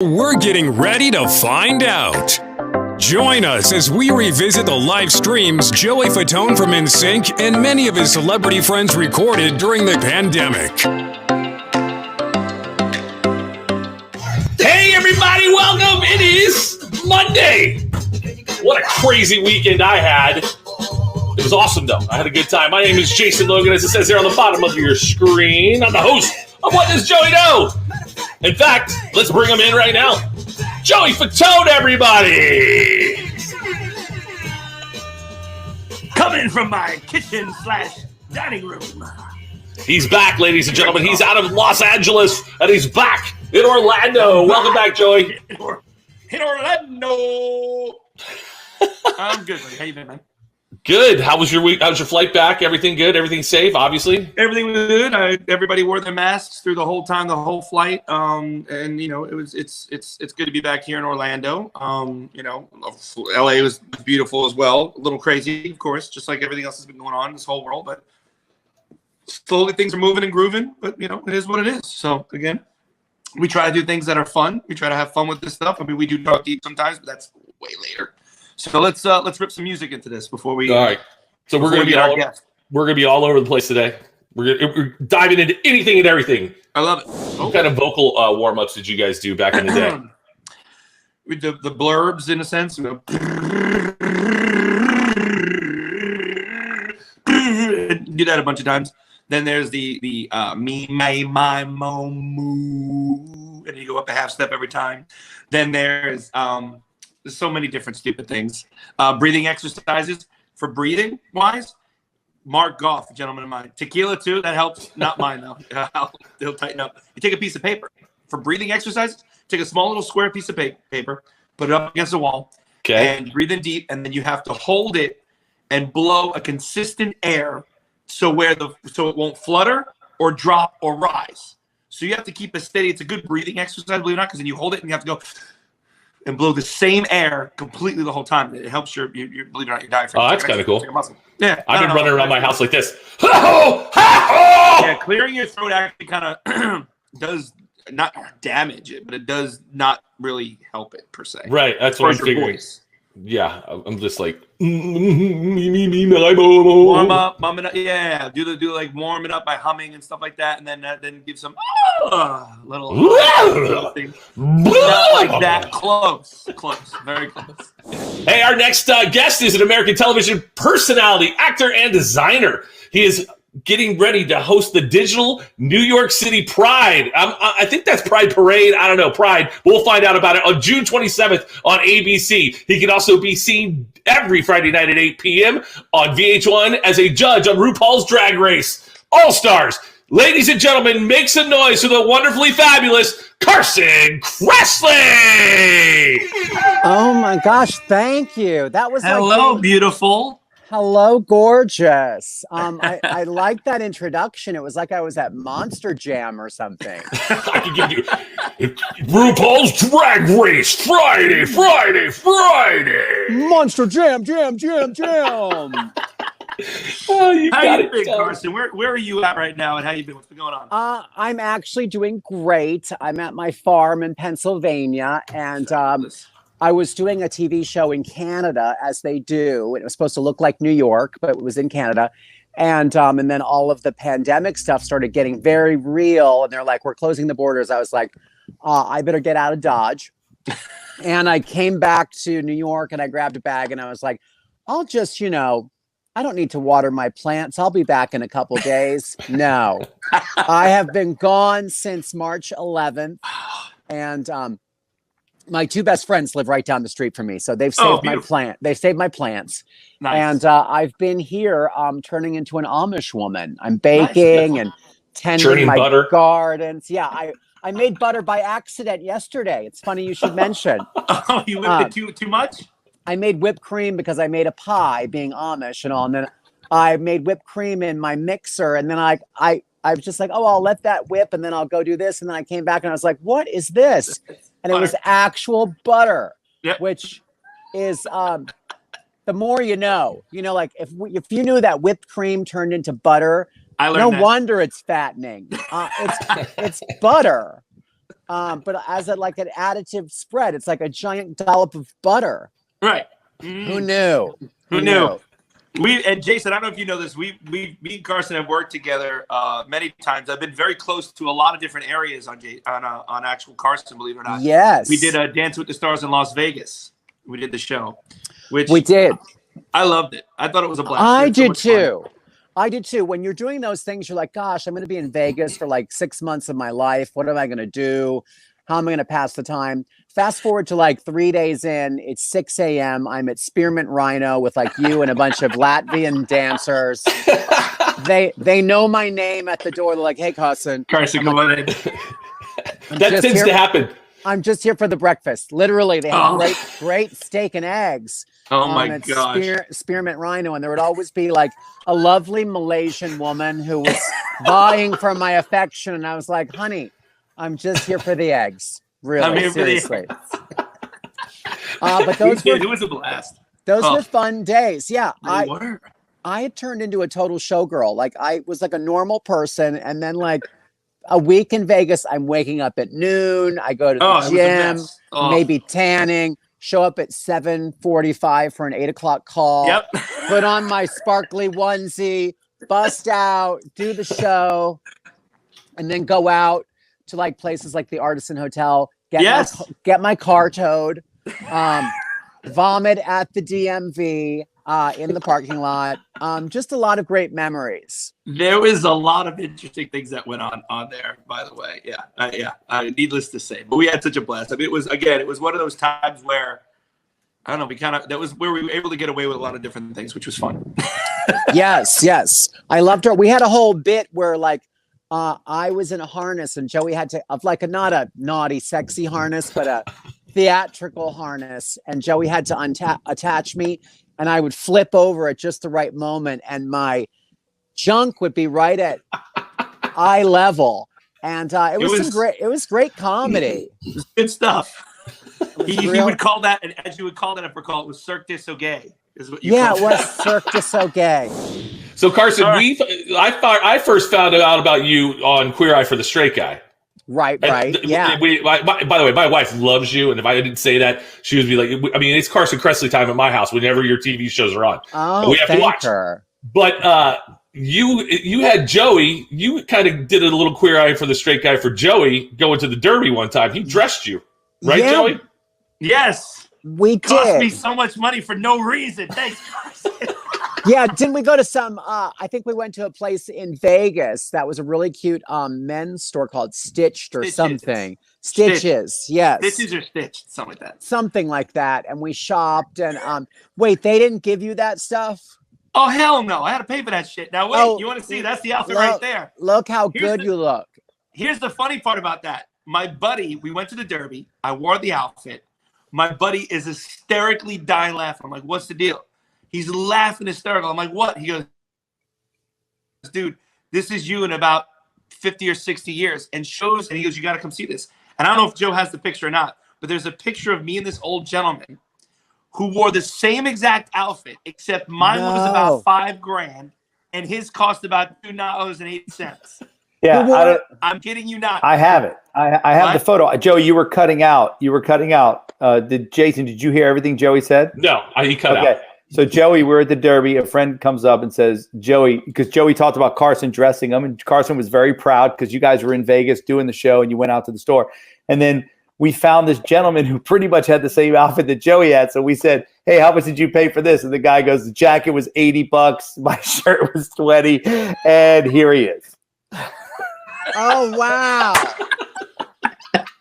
We're getting ready to find out. Join us as we revisit the live streams Joey Fatone from NSYNC and many of his celebrity friends recorded during the pandemic. Hey everybody, welcome! It is Monday! What a crazy weekend I had. It was awesome though. I had a good time. My name is Jason Logan, as it says here on the bottom of your screen. I'm the host of What Does Joey Know? In fact, let's bring him in right now. Joey Fatone, everybody! Coming from my kitchen / dining room. He's back, ladies and gentlemen. He's out of Los Angeles, and he's back in Orlando. Welcome back, Joey. In Orlando. I'm good, buddy. How you been, man? Good. How was your week? How was your flight back? Everything good? Everything safe, obviously? Everything was good. Everybody wore their masks through the whole time, the whole flight. And you know, it's good to be back here in Orlando. You know, LA was beautiful as well. A little crazy, of course, just like everything else has been going on in this whole world. But slowly things are moving and grooving. But you know, it is what it is. So again, we try to do things that are fun. We try to have fun with this stuff. I mean, we do talk deep sometimes, but that's way later. So let's rip some music into this before we. All right. So we're gonna be all over the place today. We're diving into anything and everything. I love it. What kind of vocal warm-ups did you guys do back in the day? We did the blurbs in a sense. We go, do that a bunch of times. Then there's the me, my, mo, moo, and you go up a half step every time. Then there's so many different stupid things. Breathing exercises for breathing wise. Mark Goff, a gentleman of mine. Tequila too, that helps. Not mine though. He'll tighten up. You take a piece of paper for breathing exercises. Take a small little square piece of paper, put it up against the wall, and breathe in deep. And then you have to hold it and blow a consistent air so it won't flutter or drop or rise. So you have to keep it steady. It's a good breathing exercise, believe it or not, because then you hold it and you have to go and blow the same air completely the whole time. It helps your believe it or not, your diaphragm. Oh, that's kind of cool. Yeah, I've been running around my house like this. Yeah, clearing your throat actually kind of does not damage it, but it does not really help it per se. Right, that's what I'm figuring. Voice. Yeah, I'm just like warm up, yeah. Do like warm it up by humming and stuff like that, and then give some little thing. Not like that. Close, very close. Hey, our next guest is an American television personality, actor, and designer. He is getting ready to host the digital New York City Pride. I think that's Pride Parade. I don't know, Pride. We'll find out about it on June 27th on ABC. He can also be seen every Friday night at 8 p.m. on VH1 as a judge on RuPaul's Drag Race All-Stars. Ladies and gentlemen, make some noise for the wonderfully fabulous Carson Kressly! Oh my gosh, thank you. That was hello, beautiful. Hello, gorgeous. I like that introduction. It was like I was at Monster Jam or something. I can give you RuPaul's Drag Race Friday. Monster Jam. Oh, you got it, Carson. Where are you at right now, and how you been? What's been going on? I'm actually doing great. I'm at my farm in Pennsylvania, and I was doing a TV show in Canada, as they do. It was supposed to look like New York, but it was in Canada. And then all of the pandemic stuff started getting very real. And they're like, we're closing the borders. I was like, I better get out of Dodge. And I came back to New York and I grabbed a bag and I was like, I'll just, I don't need to water my plants. I'll be back in a couple days. No, I have been gone since March 11th. And my two best friends live right down the street from me. So they've saved my plant. They've saved my plants. Nice. And I've been here turning into an Amish woman. I'm baking and tending my gardens. Yeah, I made butter by accident yesterday. It's funny you should mention. Oh, you whipped it too much? I made whipped cream because I made a pie being Amish and all. And then I made whipped cream in my mixer. And then I was just like, oh, I'll let that whip. And then I'll go do this. And then I came back and I was like, what is this? And it was actual butter, which is the more you know. Like if you knew that whipped cream turned into butter, no wonder it's fattening. It's butter. but as like an additive spread. It's like a giant dollop of butter. Right. Who knew? Who knew? And Jason, I don't know if you know this. Me and Carson have worked together many times. I've been very close to a lot of different areas on actual Carson, believe it or not. Yes. We did Dance with the Stars in Las Vegas. We did the show, which we did. I loved it. I thought it was a blast. I did too. I did too. When you're doing those things, you're like, gosh, I'm going to be in Vegas for like 6 months of my life. What am I going to do? How am I going to pass the time? Fast forward to like 3 days in, it's 6 a.m. I'm at Spearmint Rhino with like you and a bunch of Latvian dancers. They know my name at the door. They're like, hey, Carson. Carson, come on in. That tends to happen. I'm just here for the breakfast. Literally, they have great steak and eggs. Oh my gosh. Spearmint Rhino. And there would always be like a lovely Malaysian woman who was vying for my affection. And I was like, honey, I'm just here for the eggs. Really, seriously. But it was a blast. Those were fun days. Yeah. I had turned into a total showgirl. Like I was like a normal person. And then like a week in Vegas, I'm waking up at noon. I go to the gym, maybe tanning, show up at 7:45 for an 8 o'clock call, put on my sparkly onesie, bust out, do the show, and then go out to like places like the Artisan Hotel, get my car towed, vomit at the DMV in the parking lot. Just a lot of great memories. There was a lot of interesting things that went on there, by the way. Needless to say, but we had such a blast. I mean, it was one of those times where I don't know, that was where we were able to get away with a lot of different things, which was fun. Yes. I loved her. We had a whole bit where like I was in a harness and Joey had to, like not a naughty, sexy harness, but a theatrical harness. And Joey had to attach me and I would flip over at just the right moment. And my junk would be right at eye level. And it was great comedy. It was good stuff. He would call that, and as you would call that, I recall, it was Cirque du Soleil. Is what you it was Cirque du Soleil. So Carson, I first found out about you on Queer Eye for the Straight Guy. Right. Yeah. By the way, my wife loves you, and if I didn't say that, she would be like, I mean, it's Carson Kressly time at my house whenever your TV shows are on. Oh, we have to watch her. But you had Joey. You kind of did a little Queer Eye for the Straight Guy for Joey going to the Derby one time. He dressed you, right, Joey? Yes. We did. Cost me so much money for no reason. Thanks, Carson. Yeah, didn't we go to some I think we went to a place in Vegas that was a really cute men's store called Stitched or something. Stitches, yes. Stitches or Stitched, something like that. Something like that. And we shopped and wait, they didn't give you that stuff? Oh hell no. I had to pay for that shit. Now wait, you want to see? That's the outfit right there. Look how good you look. Here's the funny part about that. My buddy, we went to the Derby. I wore the outfit. My buddy is hysterically dying laughing. I'm like, what's the deal? He's laughing hysterical. I'm like, what? He goes, dude, this is you in about 50 or 60 years. And he goes, you got to come see this. And I don't know if Joe has the picture or not, but there's a picture of me and this old gentleman who wore the same exact outfit, except mine was about $5,000 and his cost about $2.08. Yeah, I'm kidding you not. I have it. I have the photo. Joe, you were cutting out. Jason, did you hear everything Joey said? No, he cut out. So Joey, we're at the Derby. A friend comes up and says, Joey, because Joey talked about Carson dressing him, and Carson was very proud because you guys were in Vegas doing the show and you went out to the store. And then we found this gentleman who pretty much had the same outfit that Joey had. So we said, hey, how much did you pay for this? And the guy goes, the jacket was $80. My shirt was $20. And here he is. Oh, wow.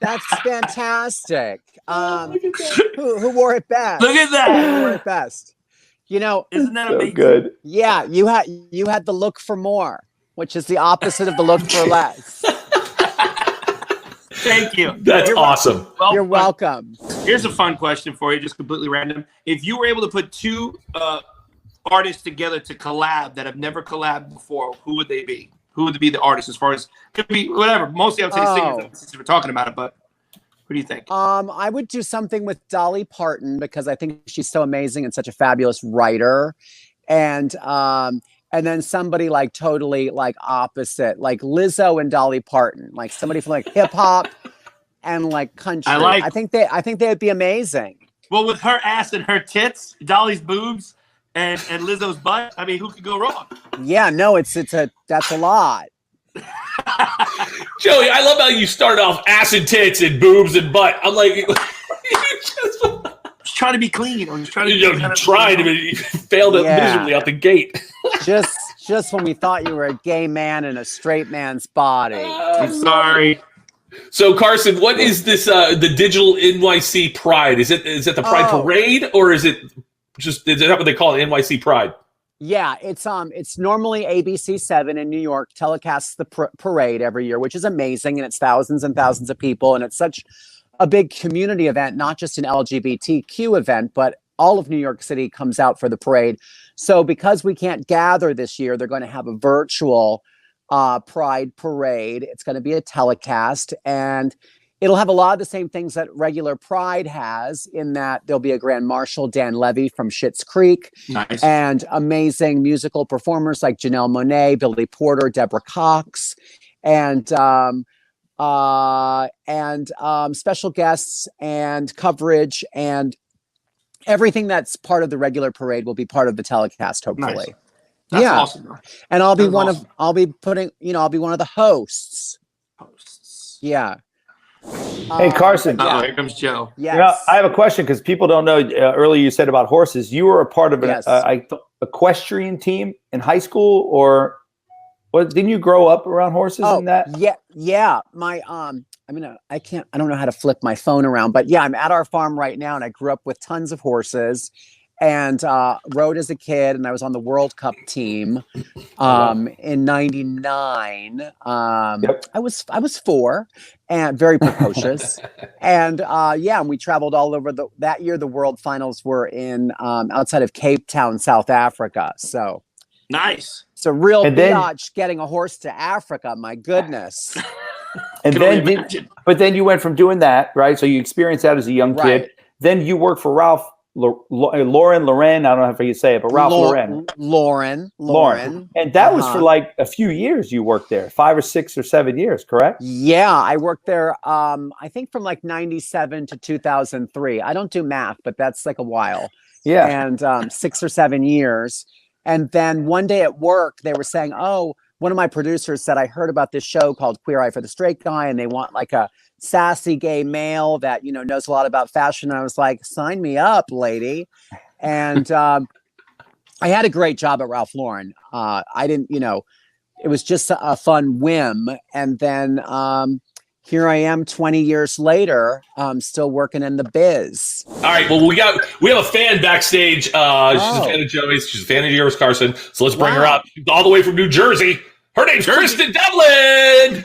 That's fantastic. Who wore it best? Look at that. Who wore it best? You know, isn't that amazing? Good? Yeah, you had the look for more, which is the opposite of the look for less. Thank you. That's awesome. Well, you're welcome. Here's a fun question for you, just completely random. If you were able to put two artists together to collab that have never collabed before, who would they be? Who would be the artist? As far as could be whatever. Mostly, I would say singers since we're talking about it. But what do you think? I would do something with Dolly Parton because I think she's so amazing and such a fabulous writer, and then somebody like totally like opposite, like Lizzo and Dolly Parton, like somebody from like hip hop and like country. I think they would be amazing. Well, with her ass and her tits, Dolly's boobs, and Lizzo's butt, I mean, who could go wrong? Yeah, no, that's a lot. Joey, I love how you start off ass and tits and boobs and butt. I'm like, you just trying to be clean. I'm just trying to you failed it miserably out the gate. just when we thought you were a gay man in a straight man's body. I'm sorry. So Carson, what is this? The digital NYC Pride? Is it the Pride Parade, or is it that what they call it, NYC Pride? Yeah, it's normally ABC7 in New York telecasts the parade every year, which is amazing, and it's thousands and thousands of people, and it's such a big community event, not just an LGBTQ event, but all of New York City comes out for the parade. So because we can't gather this year, they're going to have a virtual Pride parade. It's going to be a telecast, and it'll have a lot of the same things that regular Pride has, in that there'll be a Grand Marshal, Dan Levy from Schitt's Creek, nice, and amazing musical performers like Janelle Monáe, Billy Porter, Deborah Cox, and special guests and coverage, and everything that's part of the regular parade will be part of the telecast, hopefully. Nice. That's awesome. And I'll be one of the hosts. Yeah. Hey, Carson. Here comes Joe. Yes. You know, I have a question, because people don't know. Earlier you said about horses. You were a part of an equestrian team in high school, or what? Didn't you grow up around horses and that? Yeah. My I don't know how to flip my phone around, but yeah, I'm at our farm right now, and I grew up with tons of horses, and rode as a kid, and I was on the World Cup team in '99. Yep. I was 4 and very precocious, and and we traveled all over. That year the World Finals were in outside of Cape Town, South Africa. So nice. It's a real biatch getting a horse to Africa. My goodness. And then you went from doing that, right? So you experienced that as a young kid. Then you worked for Ralph Lauren. I don't know how you say it, but Ralph Lauren. And that was for like a few years. You worked there, 5 or 6 or 7 years, correct? Yeah, I worked there. I think from like '97 to 2003. I don't do math, but that's like a while. Yeah, and 6 or 7 years. And then one day at work, they were saying, "Oh." One of my producers said, I heard about this show called Queer Eye for the Straight Guy, and they want like a sassy gay male that, knows a lot about fashion. And I was like, sign me up, lady. And I had a great job at Ralph Lauren. I didn't, it was just a fun whim. And then here I am 20 years later, still working in the biz. All right. Well, we have a fan backstage. She's a fan of Joey's. She's a fan of yours, Carson. So let's bring her up all the way from New Jersey. Her name's Kristen Devlin.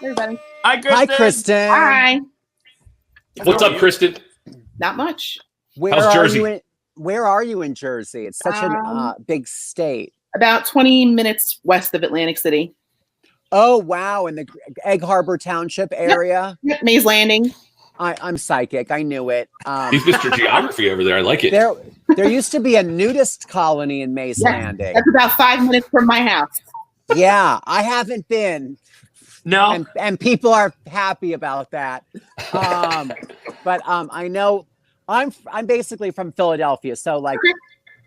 Everybody. Hi, Kristen. Hi, Kristen. Hi. What's up, Kristen? Not much. How's Jersey? Where are you in Jersey? It's such a big state. About 20 minutes west of Atlantic City. Oh, wow. In the Egg Harbor Township area? Yep. Mays Landing. I'm psychic. I knew it. He's Mr. Geography over there. I like it. There used to be a nudist colony in Mays Landing. That's about 5 minutes from my house. Yeah, I haven't been. No. And people are happy about that. But I know I'm basically from Philadelphia. So like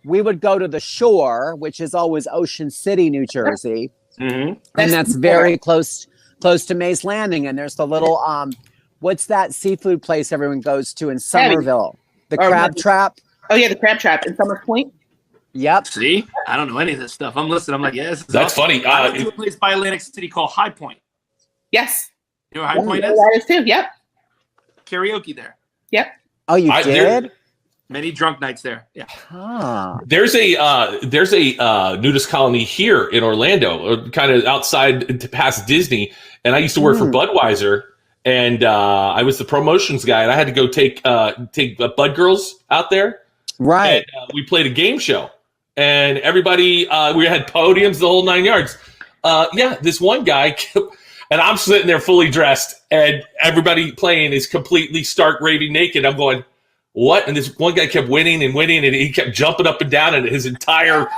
we would go to the shore, which is always Ocean City, New Jersey. Mm-hmm. And that's very close to Mays Landing. And there's the little what's that seafood place everyone goes to in Somerville? The Crab Trap. Oh yeah, the Crab Trap in Summers Point. Yep. See, I don't know any of this stuff. I'm listening. I'm like, yes. That's funny. I went to a place by Atlantic City called High Point. Yes. You know where High Point is? That is too. Yep. Karaoke there. Yep. Oh, you did? Many drunk nights there. Yeah. Huh. There's a nudist colony here in Orlando, kind of outside past Disney, and I used to work for Budweiser, and I was the promotions guy, and I had to go take Bud girls out there. Right. And, we played a game show, and everybody we had podiums, the whole 9 yards. This one guy, and I'm sitting there fully dressed, and everybody playing is completely stark raving naked. I'm going, what? And this one guy kept winning, and he kept jumping up and down, and his entire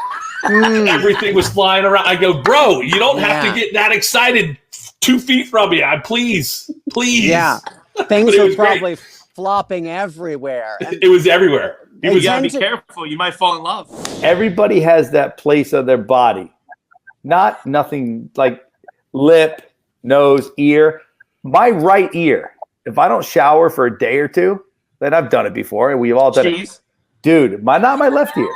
everything was flying around. I go, bro, you don't have to get that excited 2 feet from me. Please. Yeah. Things But it were was great. probably flopping everywhere. And It was everywhere. It was You gotta be to- careful. You might fall in love. Everybody has that place of their body. Nothing like lip, nose, ear. My right ear. If I don't shower for a day or two, then I've done it before, and we've all done it. Cheese. Dude, not my left ear.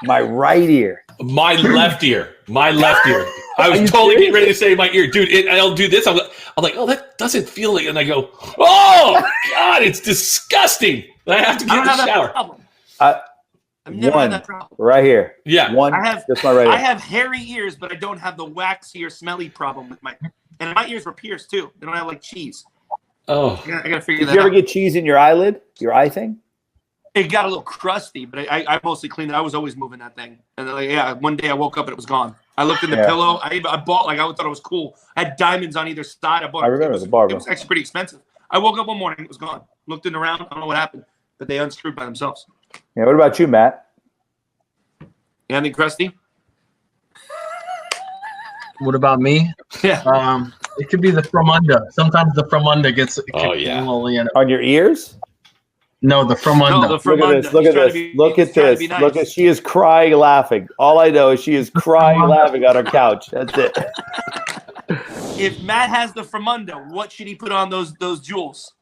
My right ear. my left ear. My left ear. I was totally getting ready to say my ear. Dude, I'll do this. I'm like, oh, that doesn't feel like, and I go, oh, God, it's disgusting. I have to get in the shower. I've never had that problem. Right here. Yeah. One. Just my right ear. I have hairy ears, but I don't have the waxy or smelly problem with my. And my ears were pierced too. They don't have like cheese. Oh. I gotta figure Did that you ever out. get cheese in your eyelid? Your eye thing? It got a little crusty, but I mostly cleaned it. I was always moving that thing. And then, one day I woke up and it was gone. I looked in the pillow. I bought, I thought it was cool. I had diamonds on either side. I remember the barber. It was actually pretty expensive. I woke up one morning, it was gone. Looked in around, I don't know what happened, but they unscrewed by themselves. Yeah. What about you, Matt? Anthony Kressly? What about me? Yeah. It could be the from under. Sometimes the from under gets Oh, yeah. a little, you know. On your ears? No, the from under. the from Look at under. this. Look He's at trying to this. be- Look he's at trying to this. be nice. Look at she is crying, laughing. All I know is she is crying, laughing on her couch. That's it. If Matt has the from under, what should he put on those jewels?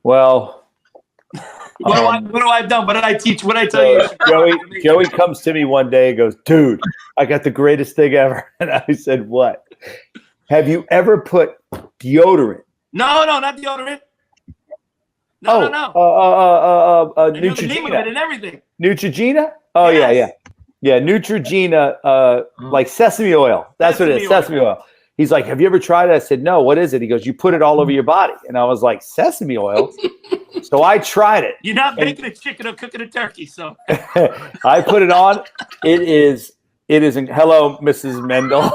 Well, What do I done? What did I teach? What did I tell you? Joey comes to me one day and goes, "Dude, I got the greatest thing ever." And I said, "What? Have you ever put deodorant?" No, not deodorant. No. I know the name of it Neutrogena. and everything. Neutrogena? Oh Yes. yeah. Neutrogena, like sesame oil. That's what it is. Sesame oil. He's like, "Have you ever tried it?" I said, "No. What is it?" He goes, "You put it all over your body." And I was like, "Sesame oil?" So I tried it. You're not baking a chicken or cooking a turkey, so I put it on. It is. Hello, Mrs. Mendel.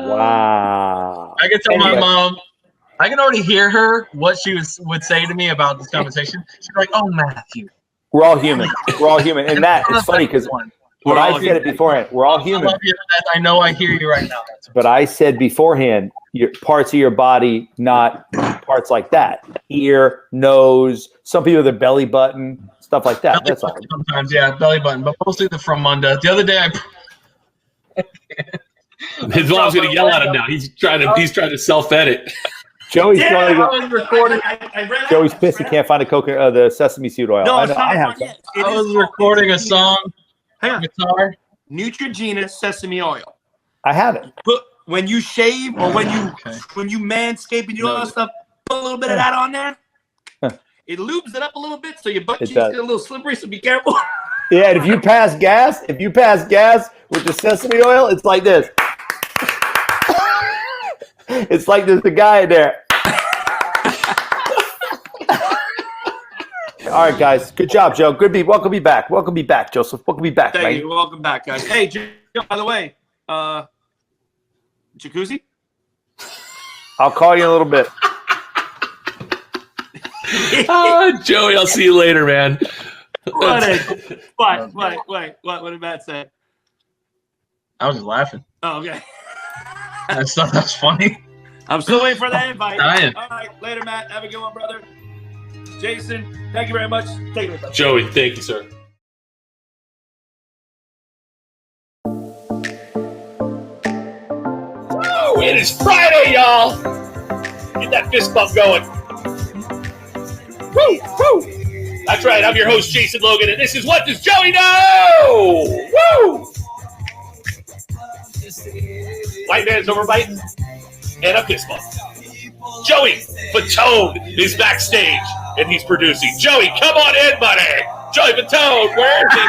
Wow. I can tell my mom. I can already hear her what she would say to me about this conversation. She's like, "Oh, Matthew." We're all human. We're all human. And Matt, it's funny because when I said it beforehand, we're all I human. love you. I know I hear you right now. But I said beforehand, your parts of your body, not parts like that. Ear, nose, some people their belly button, stuff like that. That's all. Sometimes, yeah, belly button, but mostly the from under. The other day, His mom's going to yell at him now. He's trying to self-edit. Joey's I going was recording. I read Joey's out. pissed he can't find the sesame seed oil. No, I it's know, not I have on some. yet. It I is was recording a song, Hang on. guitar. Neutrogena sesame oil. I have it. But when you shave or when you Okay. manscape and you do all that stuff, put a little bit of that on there. It lubes it up a little bit so your butt It cheeks does. get a little slippery. So be careful. Yeah, and if you pass gas with the sesame oil, it's like this. It's like there's a guy in there. All right, guys. Good job, Joe. Welcome me back. Welcome me back, Joseph. Welcome me back, Thank man. you. Welcome back, guys. Hey, Joe, by the way, jacuzzi. I'll call you in a little bit. Joey, I'll see you later, man. What did Matt say? I was just laughing. Oh, okay. I thought that was funny. I'm still waiting for that invite. Dying. All right, later, Matt. Have a good one, brother. Jason, thank you very much. Take it away, brother. Joey, thank you, sir. Woo! It is Friday, y'all. Get that fist bump going. Woo! Woo! That's right. I'm your host, Jason Logan, and this is What Does Joey Know? Woo! White man's overbite and a fist bump. Joey Fatone is backstage and he's producing. Joey, come on in, buddy. Joey Fatone, where is he?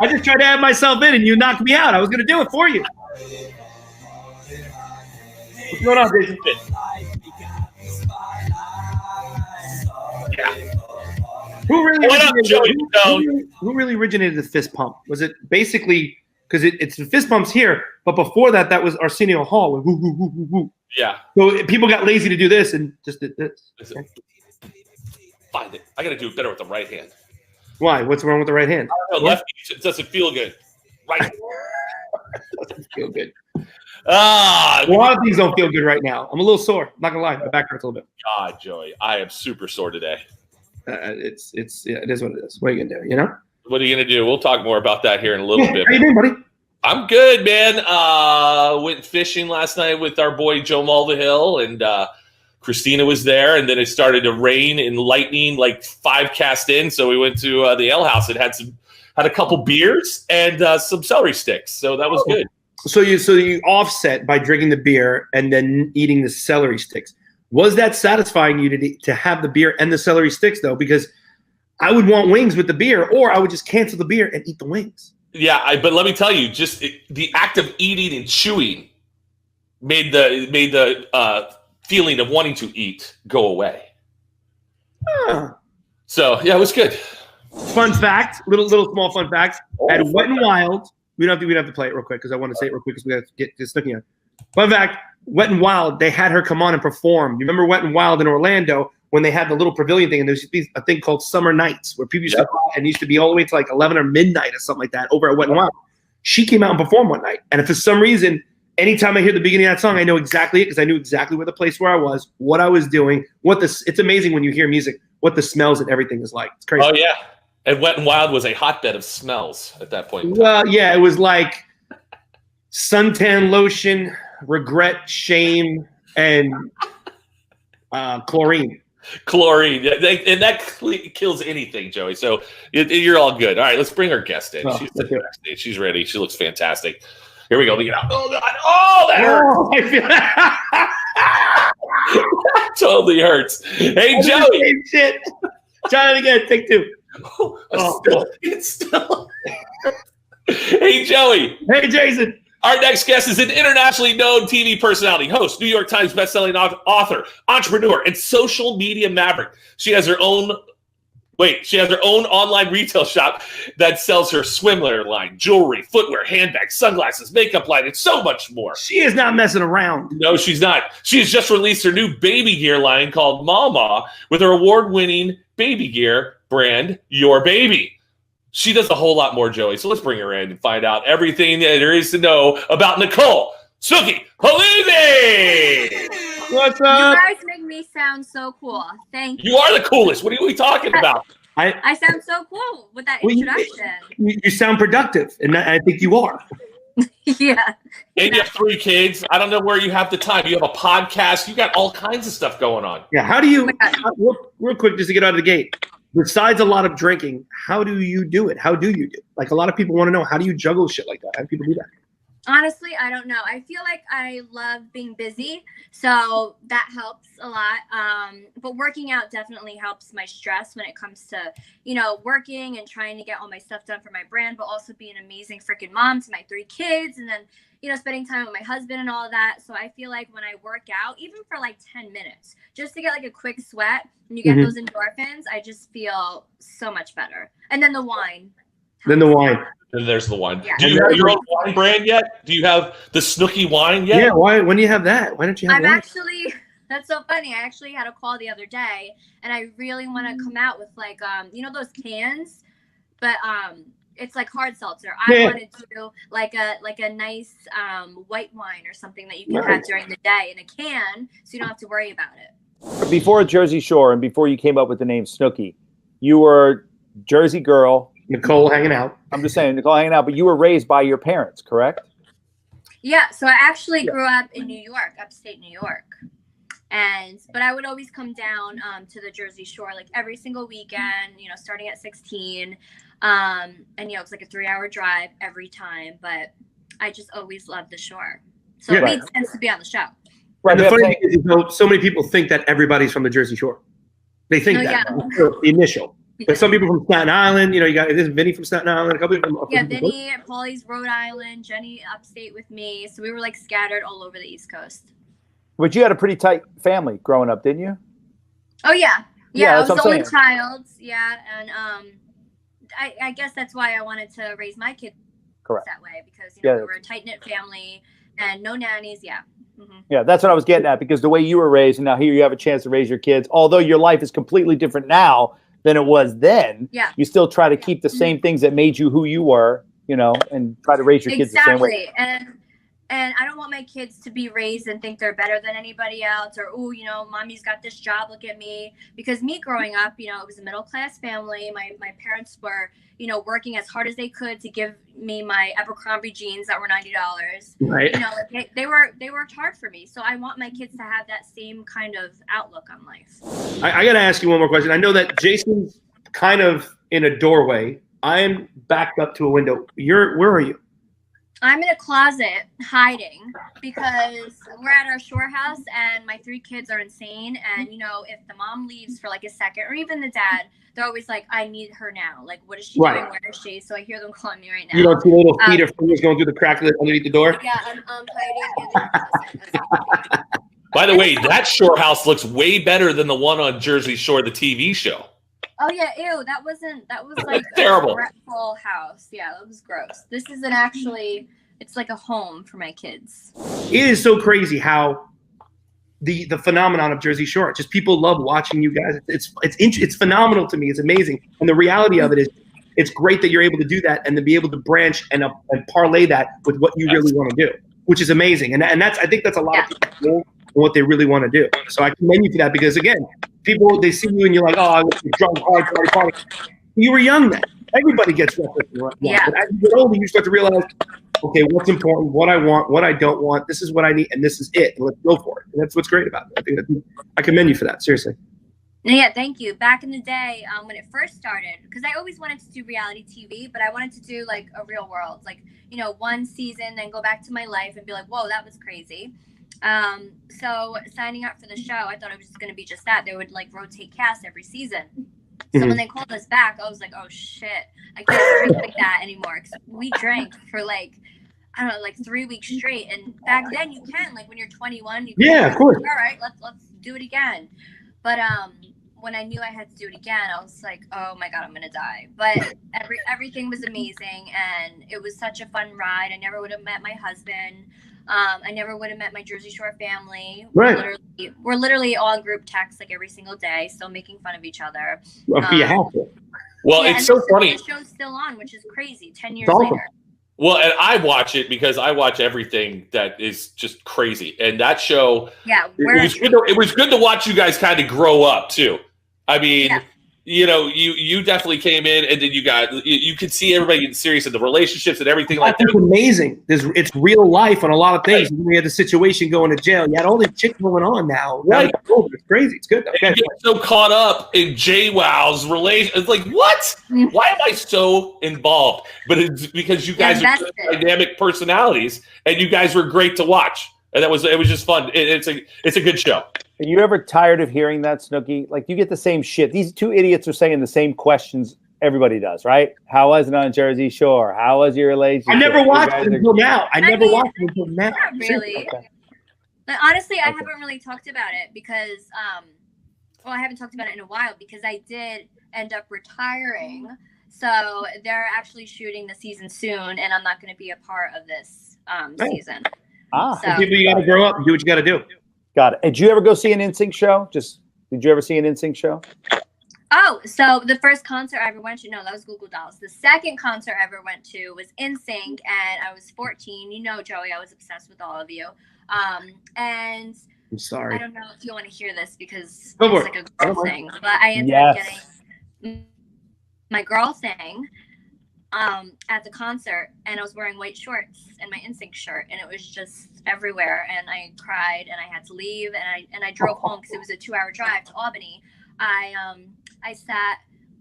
I just tried to add myself in and you knocked me out. I was going to do it for you. What's going on, Jason? Yeah. Who really What up, Joey Fatone? who really originated the fist pump? Was it basically because it's the fist pumps here, but before that was Arsenio Hall. With woo, woo, woo, woo, woo. Yeah. So people got lazy to do this and just did this. Find it. I got to do better with the right hand. Why? What's wrong with the right hand? No, left it doesn't feel good. Right. Doesn't feel good. Ah, A lot of things don't feel good right now. I'm a little sore. Not gonna lie, my back hurts a little bit. God, Joey, I am super sore today. It is what it is. What are you gonna do? You know. What are you gonna do? We'll talk more about that here in a little bit. How you doing, buddy? I'm good, man. Went fishing last night with our boy Joe Mulvihill, and Christina was there. And then it started to rain and lightning, like 5 cast in. So we went to the ale house and had a couple beers and some celery sticks. So that was good. So you offset by drinking the beer and then eating the celery sticks. Was that satisfying you to have the beer and the celery sticks though? Because I would want wings with the beer, or I would just cancel the beer and eat the wings. Yeah, but let me tell you, just the act of eating and chewing made the feeling of wanting to eat go away. So yeah, it was good. Fun fact, little small fun fact. At Wet n Wild, we don't have to play it real quick because I want to say it real quick because we got to get Snooki on. Fun fact, Wet n Wild, they had her come on and perform. You remember Wet n Wild in Orlando when they had the little pavilion thing, and there used to be a thing called Summer Nights where people used to go out and used to be all the way to like 11 or midnight or something like that over at Wet n Wild. She came out and performed one night, and for some reason, anytime I hear the beginning of that song, I know exactly it because I knew exactly where the place where I was, what I was doing, it's amazing when you hear music, what the smells and everything is like. It's crazy. Oh yeah, and Wet n Wild was a hotbed of smells at that point. Well, yeah, it was like suntan lotion, regret, shame, and chlorine. Chlorine, and that kills anything, Joey. So you're all good. All right, let's bring our guest in. She's sitting backstage. She's ready. She looks fantastic. Here we go. Look it out. Oh, God. Oh, that hurts. I feel that totally hurts. Hey, Joey. Same shit. Try it again. Take 2. It's still. Hey, Joey. Hey, Jason. Our next guest is an internationally known TV personality, host, New York Times bestselling author, entrepreneur, and social media maverick. She has her own online retail shop that sells her swimwear line, jewelry, footwear, handbags, sunglasses, makeup line, and so much more. She is not messing around. No, she's not. She has just released her new baby gear line called Mama with her award-winning baby gear brand, Your Baby. She does a whole lot more, Joey. So let's bring her in and find out everything that there is to know about Nicole Snooki Halili. What's up? You guys make me sound so cool. Thank you. You are the coolest. What are we talking about? I sound so cool with that introduction. You sound productive, and I think you are. Yeah. And you have 3 kids. I don't know where you have the time. You have a podcast. You got all kinds of stuff going on. Yeah. How do you, real quick, just to get out of the gate, besides a lot of drinking, how do you do it? How do you do it? Like, a lot of people want to know, how do you juggle shit like that? How do people do that? Honestly, I don't know. I feel like I love being busy, so that helps a lot. But working out definitely helps my stress when it comes to, working and trying to get all my stuff done for my brand, but also being an amazing freaking mom to my 3 kids, and then, spending time with my husband and all of that. So I feel like when I work out, even for like 10 minutes, just to get like a quick sweat and you get those endorphins, I just feel so much better. And then the wine. Then the wine. And there's the wine. Yeah. Do you have your own wine brand yet? Do you have the Snooki wine yet? Yeah. Why? When do you have that? Why don't you have wine? That's so funny. I actually had a call the other day, and I really want to come out with like, those cans, but it's like hard seltzer. I wanted to do like a nice white wine or something that you can have during the day in a can, so you don't have to worry about it. Before Jersey Shore and before you came up with the name Snooki, you were Jersey girl. Nicole hanging out. I'm just saying, Nicole hanging out, but you were raised by your parents, correct? Yeah, so I actually grew up in New York, upstate New York. But I would always come down to the Jersey Shore like every single weekend, starting at 16. And it's like a 3-hour drive every time, but I just always loved the shore. So it made sense to be on the show. Right. The funny thing is, so many people think that everybody's from the Jersey Shore. They think that. The initial. But some people from Staten Island, you got this Vinny from Staten Island, a couple people from Vinny, Paulie's Rhode Island, Jenny upstate with me. So we were like scattered all over the East Coast. But you had a pretty tight family growing up, didn't you? Oh yeah. I was the only saying. child. Yeah. And I guess that's why I wanted to raise my kids that way, because we were a tight-knit family and no nannies. Yeah. Mm-hmm. Yeah, that's what I was getting at, because the way you were raised, and now here you have a chance to raise your kids, although your life is completely different now than it was then, you still try to keep the same things that made you who you were and try to raise your kids the same way. Exactly. And I don't want my kids to be raised and think they're better than anybody else, or, oh, mommy's got this job, look at me. Because me growing up, it was a middle-class family. My parents were, working as hard as they could to give me my Abercrombie jeans that were $90. Right. They worked hard for me. So I want my kids to have that same kind of outlook on life. I got to ask you one more question. I know that Jason's kind of in a doorway. I'm backed up to a window. Where are you? I'm in a closet hiding because we're at our shore house and my 3 kids are insane. And, if the mom leaves for like a second, or even the dad, they're always like, I need her now. Like, what is she doing? Where is she? So I hear them calling me right now. You don't see little feet or fingers going through the crack underneath the door? Yeah, I'm hiding in the closet. By the way, that shore house looks way better than the one on Jersey Shore, the TV show. Oh yeah, ew, that was like terrible. A regretful house. Yeah, that was gross. This isn't actually, it's like a home for my kids. It is so crazy how the phenomenon of Jersey Shore, just people love watching you guys. It's phenomenal to me. It's amazing. And the reality of it is, it's great that you're able to do that and to be able to branch and parlay that with what you really want to do, which is amazing. And I think that's a lot of people what they really want to do. So I commend you for that, because again, people, they see you and you're like, oh, you're drunk, hard, party. You were young then. Everybody gets reckless. Yeah. But as you get older, you start to realize, okay, what's important, what I want, what I don't want. This is what I need, and this is it. And let's go for it. And that's what's great about it. I commend you for that. Seriously. Yeah, thank you. Back in the day, when it first started, because I always wanted to do reality TV, but I wanted to do like a real world, like, one season, then go back to my life and be like, whoa, that was crazy. So signing up for the show, I thought it was going to be just that. They would like rotate cast every season. So when they called us back, I was like, oh shit, I can't drink like that anymore. 'Cause we drank for like, I don't know, like 3 weeks straight. And back then you can, like when you're 21, you can, yeah, of course. All right, let's do it again. But when I knew I had to do it again, I was like, oh my God, I'm going to die. But everything was amazing. And it was such a fun ride. I never would have met my husband. I never would have met my Jersey Shore family. Right. We're literally all in group text like every single day, still making fun of each other. Well, you have to. Well, it's so funny. The show's still on, which is crazy. 10 years awesome. later. Well, and I watch it because I watch everything that is just crazy. And that show, it was good to watch you guys kind of grow up too. I mean, you definitely came in, and then you could see everybody getting serious in the relationships and everything like that. It's amazing. It's real life on a lot of things. Right. We had the situation going to jail. You had all these chicks going on now. Right. It's crazy. It's good. Okay. You get so caught up in JWoww's relation. It's like, what? Why am I so involved? But it's because you guys are dynamic personalities, and you guys were great to watch. And it was just fun. It's a good show. Are you ever tired of hearing that, Snooki? Like, you get the same shit. These 2 idiots are saying the same questions everybody does, right? How was it on Jersey Shore? How was your relationship? I never watched it until now. I never watched it until now. Not really. Okay. But honestly, I haven't really talked about it because, I haven't talked about it in a while because I did end up retiring. So they're actually shooting the season soon, and I'm not going to be a part of this season. So you got to grow up and do what you got to do. Got it. And did you ever go see an NSYNC show? Did you ever see an NSYNC show? Oh, so the first concert I ever went to, no, that was Google Dolls. The second concert I ever went to was NSYNC, and I was 14. You know, Joey, I was obsessed with all of you. And I'm sorry. I don't know if you want to hear this because it's like a girl thing, but I ended up getting my girl thing at the concert, and I was wearing white shorts and my NSYNC shirt, and it was just everywhere, and I cried, and I had to leave, and I drove home because it was a 2-hour drive to Albany. I sat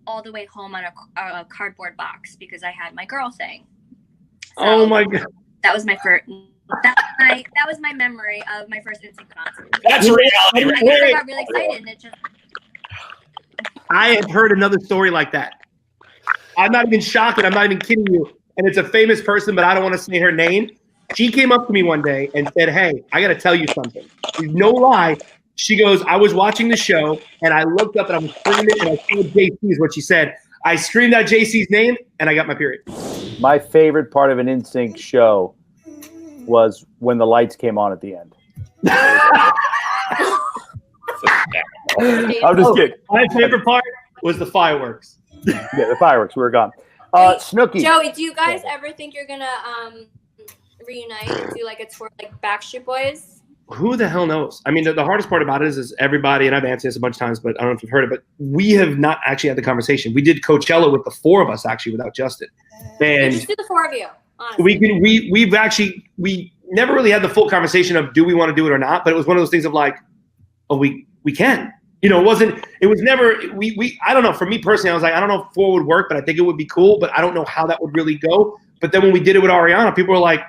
all the way home on a cardboard box because I had my girl thing. So oh my God! That was my first. That was my memory of my first NSYNC concert. That's reality. I got really excited, and it just. I have heard another story like that. I'm not even shocked, and I'm not even kidding you. And it's a famous person, but I don't want to say her name. She came up to me one day and said, "Hey, I got to tell you something." No lie. She goes, "I was watching the show, and I looked up, and I was screaming, and I saw JC is what she said. I screamed out JC's name, and I got my period." My favorite part of an NSYNC show was when the lights came on at the end. I'm just kidding. My favorite part was the fireworks. Yeah, the fireworks. We were gone. Snooki. Joey, do you guys ever think you're gonna reunite and do like a tour like Backstreet Boys? Who the hell knows? I mean, the hardest part about it is everybody, and I've answered this a bunch of times, but I don't know if you've heard it, but we have not actually had the conversation. We did Coachella with the 4 of us, actually, without Justin. And Just do the 4 of you, honestly. we never really had the full conversation of do we want to do it or not, but it was one of those things of like, oh, we can. You know, it was never, I don't know, for me personally, I was like, I don't know if 4 would work, but I think it would be cool, but I don't know how that would really go. But then when we did it with Ariana, people were like,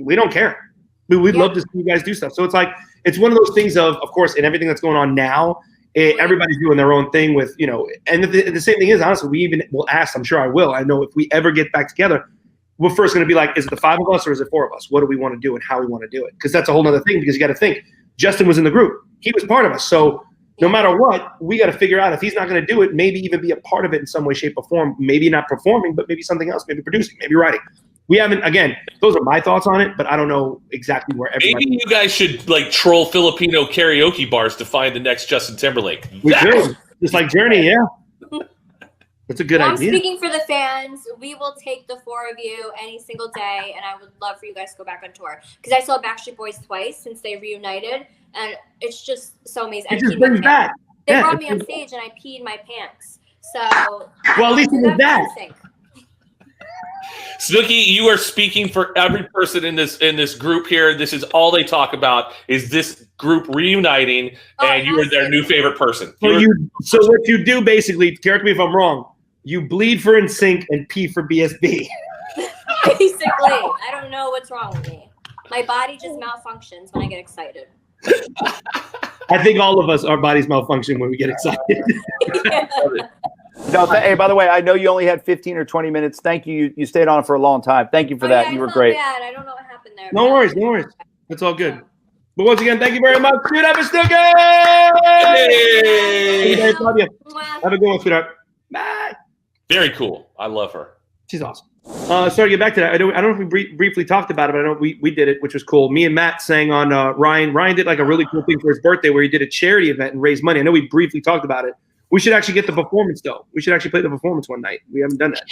we don't care. We'd love to see you guys do stuff. So it's like, it's one of those things of course, in everything that's going on now, everybody's doing their own thing with, you know, and the same thing is, honestly, we even will ask, I'm sure I will. I know if we ever get back together, we're first going to be like, is it the 5 of us or is it 4 of us? What do we want to do and how we want to do it? Because that's a whole other thing, because you got to think, Justin was in the group. He was part of us. So no matter what, we got to figure out if he's not going to do it, maybe even be a part of it in some way, shape, or form. Maybe not performing, but maybe something else, maybe producing, maybe writing. We haven't, again, those are my thoughts on it, but I don't know exactly where everybody. Maybe you guys should like troll Filipino karaoke bars to find the next Justin Timberlake. We could. Just like Journey, yeah. That's a good I'm idea. speaking for the fans. We will take the 4 of you any single day, and I would love for you guys to go back on tour. Because I saw Backstreet Boys twice since they reunited, and it's just so amazing. It just brings back. They Yeah, brought me on stage, and I peed my pants. So well, at least it was that. Snooki, you are speaking for every person in this group here. This is all they talk about is this group reuniting, and you are their new favorite person. So what you do basically, correct me if I'm wrong, you bleed for NSYNC and pee for BSB. Basically, I don't know what's wrong with me. My body just malfunctions when I get excited. I think all of us, our bodies malfunction when we get excited. No, hey, by the way, I know you only had 15 or 20 minutes. Thank you. You stayed on for a long time. Thank you for that. Yeah, You were great. Bad. I don't know what happened there. No worries. That's all good. But once again, thank you very much. Shoot up, Snooki! Hey, love you. Have a good one, sweetheart. Bye. Very cool. I love her. She's awesome. Sorry to get back to that. I don't know if we briefly talked about it, but I know we did it, which was cool. Me and Matt sang on Ryan. Ryan did like a really cool thing for his birthday where he did a charity event and raised money. I know we briefly talked about it. We should actually get the performance, though. We should actually play the performance one night. We haven't done that.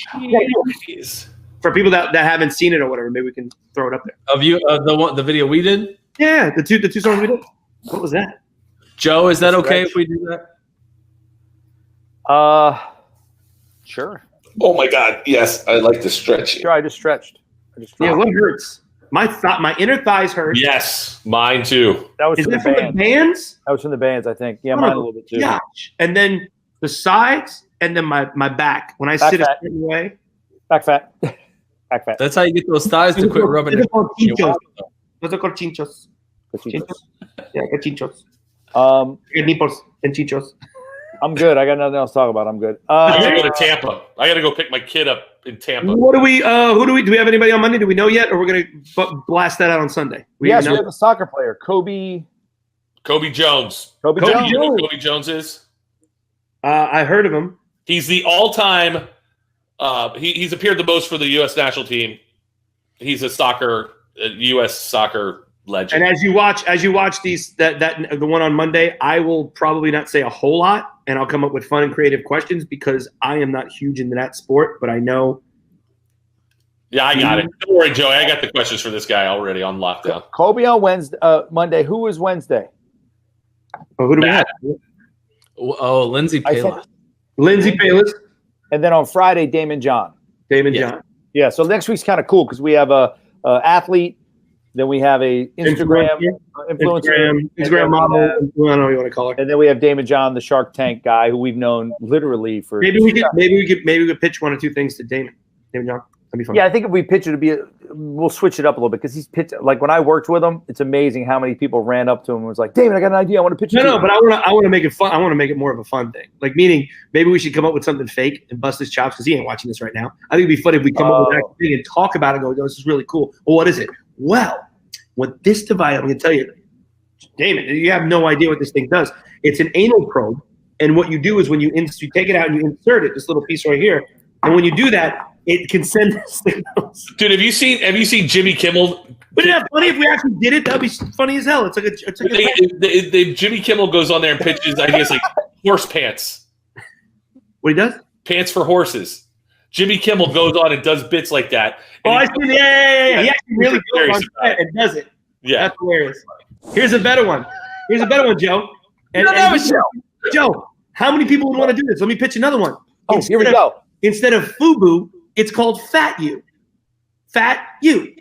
Jeez. For people that haven't seen it or whatever, maybe we can throw it up there. Of you, the video we did. Yeah, the two songs we did. What was that? Joe, is that okay if we do that? Sure. Oh my God! Yes, I like to stretch. Sure, I just stretched. Yeah, what hurts? My inner thighs hurt. Yes, mine too. That was from the bands. The bands? That was from the bands, I think. Yeah, mine a little bit too. Gosh. And then the sides, and then my back. When I sit a certain way. Back fat. Back fat. That's how you get those thighs to quit rubbing it. Those are called chinchos. Yeah, chinchos. Nipples and chichos. I'm good. I got nothing else to talk about. I'm good. I gotta go to Tampa. I gotta go pick my kid up in Tampa. What do we? Do we have anybody on Monday? Do we know yet, or we're gonna blast that out on Sunday? Yes, we have a soccer player, Kobe Jones. Kobe Jones. Jones. You know who Kobe Jones is? I heard of him. He's the all-time. He's appeared the most for the U.S. national team. He's a U.S. soccer legend. And as you watch these the one on Monday, I will probably not say a whole lot, and I'll come up with fun and creative questions because I am not huge into that sport, but I know. Yeah, I got it. Don't worry, Joey. I got the questions for this guy already on lockdown. Kobe on Wednesday, Monday. Who was Wednesday? Oh, who do we have? Oh, Lindsay Palis. Lindsay Palis. And then on Friday, Damon John. John. Yeah. So next week's kind of cool because we have a athlete. Then we have a Instagram Instagram model. I don't know what you want to call her. And then we have Damon John, the Shark Tank guy, who we've known literally for. Maybe we could pitch one or two things to Damon John. That'd be fun. Yeah, I think if we pitch it, we'll switch it up a little bit because he's pitched. Like when I worked with him, it's amazing how many people ran up to him and was like, "Damon, I got an idea. I want to pitch it." No, but I want to make it fun. I want to make it more of a fun thing. Like meaning, maybe we should come up with something fake and bust his chops because he ain't watching this right now. I think it'd be funny if we come up with that thing and talk about it. And go, this is really cool. Well, what is it? Well, what this device, I'm going to tell you, Damon, you have no idea what this thing does. It's an anal probe, and what you do is when you take it out and you insert it, this little piece right here, and when you do that, it can send signals. Dude, have you seen Jimmy Kimmel? Wouldn't that funny if we actually did it? That'd be funny as hell. It's like Jimmy Kimmel goes on there and pitches, I guess, like horse pants. What he does? Pants for horses. Jimmy Kimmel goes on and does bits like that. Oh, I see. Yeah. He actually really Very goes on set and does it. Yeah. That's hilarious. Here's a better one, Joe. Joe, how many people would want to do this? Let me pitch another one. Oh, here we go. Instead of FUBU, it's called Fat You. Fat You.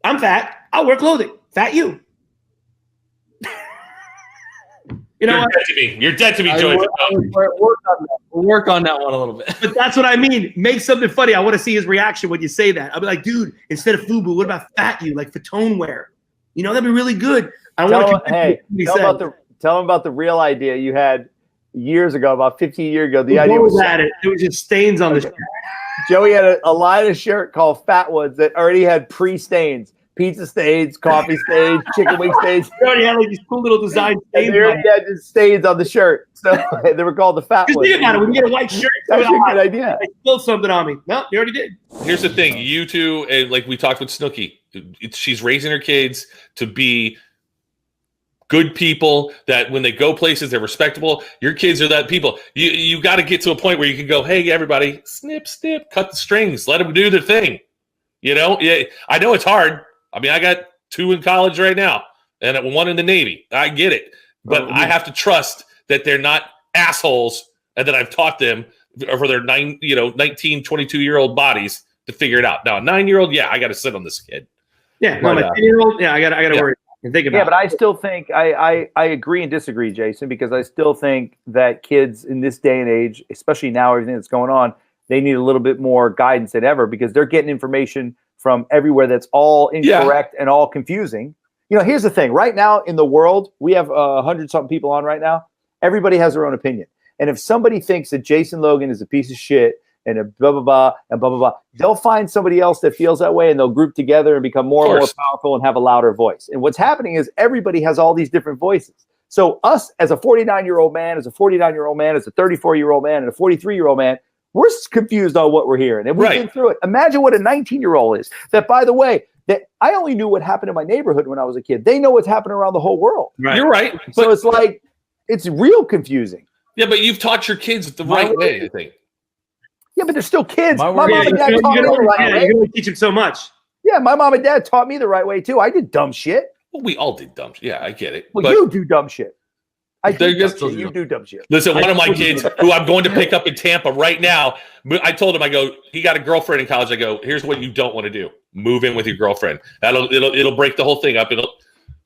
I'm fat. I'll wear clothing. Fat You. You're dead to me. You're dead to me, Joey. We'll work on that one a little bit. But that's what I mean. Make something funny. I want to see his reaction when you say that. I'll be like, dude, instead of FUBU, what about Fat You, like Fatone wear? You know, that'd be really good. Tell him about the real idea you had years ago, about 15 years ago. The idea was it was just stains on the shirt. Joey had a line of shirt called Fat Ones that already had pre-stains. Pizza stains, coffee stains, chicken wing stains. They already had like these cool little design stains. They already had just stains on the shirt. So they were called the Fat Ones. Think about it. When you get a white shirt, that's a good idea. I spilled something on me. No, you already did. Here's the thing. You two, and like we talked with Snooki, she's raising her kids to be good people that when they go places, they're respectable. Your kids are that people. You got to get to a point where you can go, hey, everybody, snip, cut the strings. Let them do their thing. You know? Yeah, I know it's hard. I mean, I got 2 in college right now and 1 in the Navy. I get it. But I have to trust that they're not assholes and that I've taught them for their 19, 22-year-old bodies to figure it out. Now, a 9-year-old, I got to sit on this kid. Yeah, no, my 10-year-old, I got to worry and think about it. Yeah, but I still think I agree and disagree, Jason, because I still think that kids in this day and age, especially now, everything that's going on, they need a little bit more guidance than ever because they're getting information from everywhere that's all incorrect and all confusing. You know, here's the thing. Right now in the world, we have 100-something people on right now. Everybody has their own opinion. And if somebody thinks that Jason Logan is a piece of shit and a blah, blah, blah, and blah, blah, blah, they'll find somebody else that feels that way and they'll group together and become more and more powerful and have a louder voice. And what's happening is everybody has all these different voices. So us as a 49-year-old man, as a 49-year-old man, as a 34-year-old man, and a 43-year-old man, we're confused on what we're hearing. And we've been through it. Imagine what a 19-year-old is. That, by the way, that I only knew what happened in my neighborhood when I was a kid. They know what's happening around the whole world. Right. You're right. So it's like, it's real confusing. Yeah, but you've taught your kids the right way, I think. Yeah, but they're still kids. My mom and dad taught me the right way. You can only teach them so much. Yeah, my mom and dad taught me the right way, too. I did dumb shit. Well, we all did dumb shit. Yeah, I get it. Well, you do dumb shit. You do dumb shit. Listen, one of my kids who I'm going to pick up in Tampa right now, I told him, I go, he got a girlfriend in college. I go, here's what you don't want to do. Move in with your girlfriend. It'll break the whole thing up.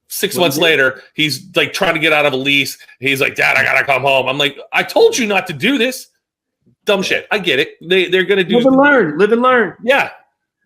6 months later, he's like trying to get out of a lease. He's like, Dad, I got to come home. I'm like, I told you not to do this. Dumb shit. I get it. They're going to do. Live and learn. Yeah.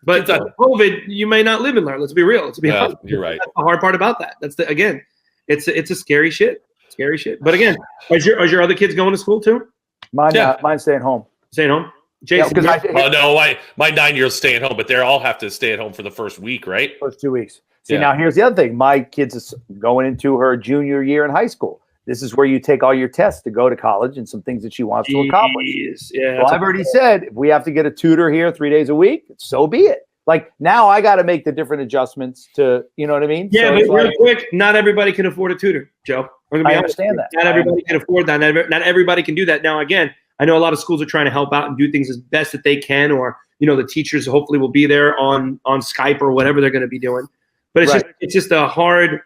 But COVID, you may not live and learn. Let's be real. You're right. That's the hard part about that. Again, it's a scary shit. Scary shit. But again, are your other kids going to school too? Mine's staying home. Staying home? Jason? My 9-year-old's staying home, but they all have to stay at home for the first week, right? First 2 weeks. See, now here's the other thing. My kid's is going into her junior year in high school. This is where you take all your tests to go to college and some things that she wants to accomplish. Yeah, well, I've already said, if we have to get a tutor here 3 days a week, so be it. Like, now I got to make the different adjustments to, you know what I mean? Yeah, but real quick, not everybody can afford a tutor, Joe. I understand that. Not everybody can afford that. Not everybody can do that. Now, again, I know a lot of schools are trying to help out and do things as best that they can, or, the teachers hopefully will be there on Skype or whatever they're going to be doing. But it's just a hard,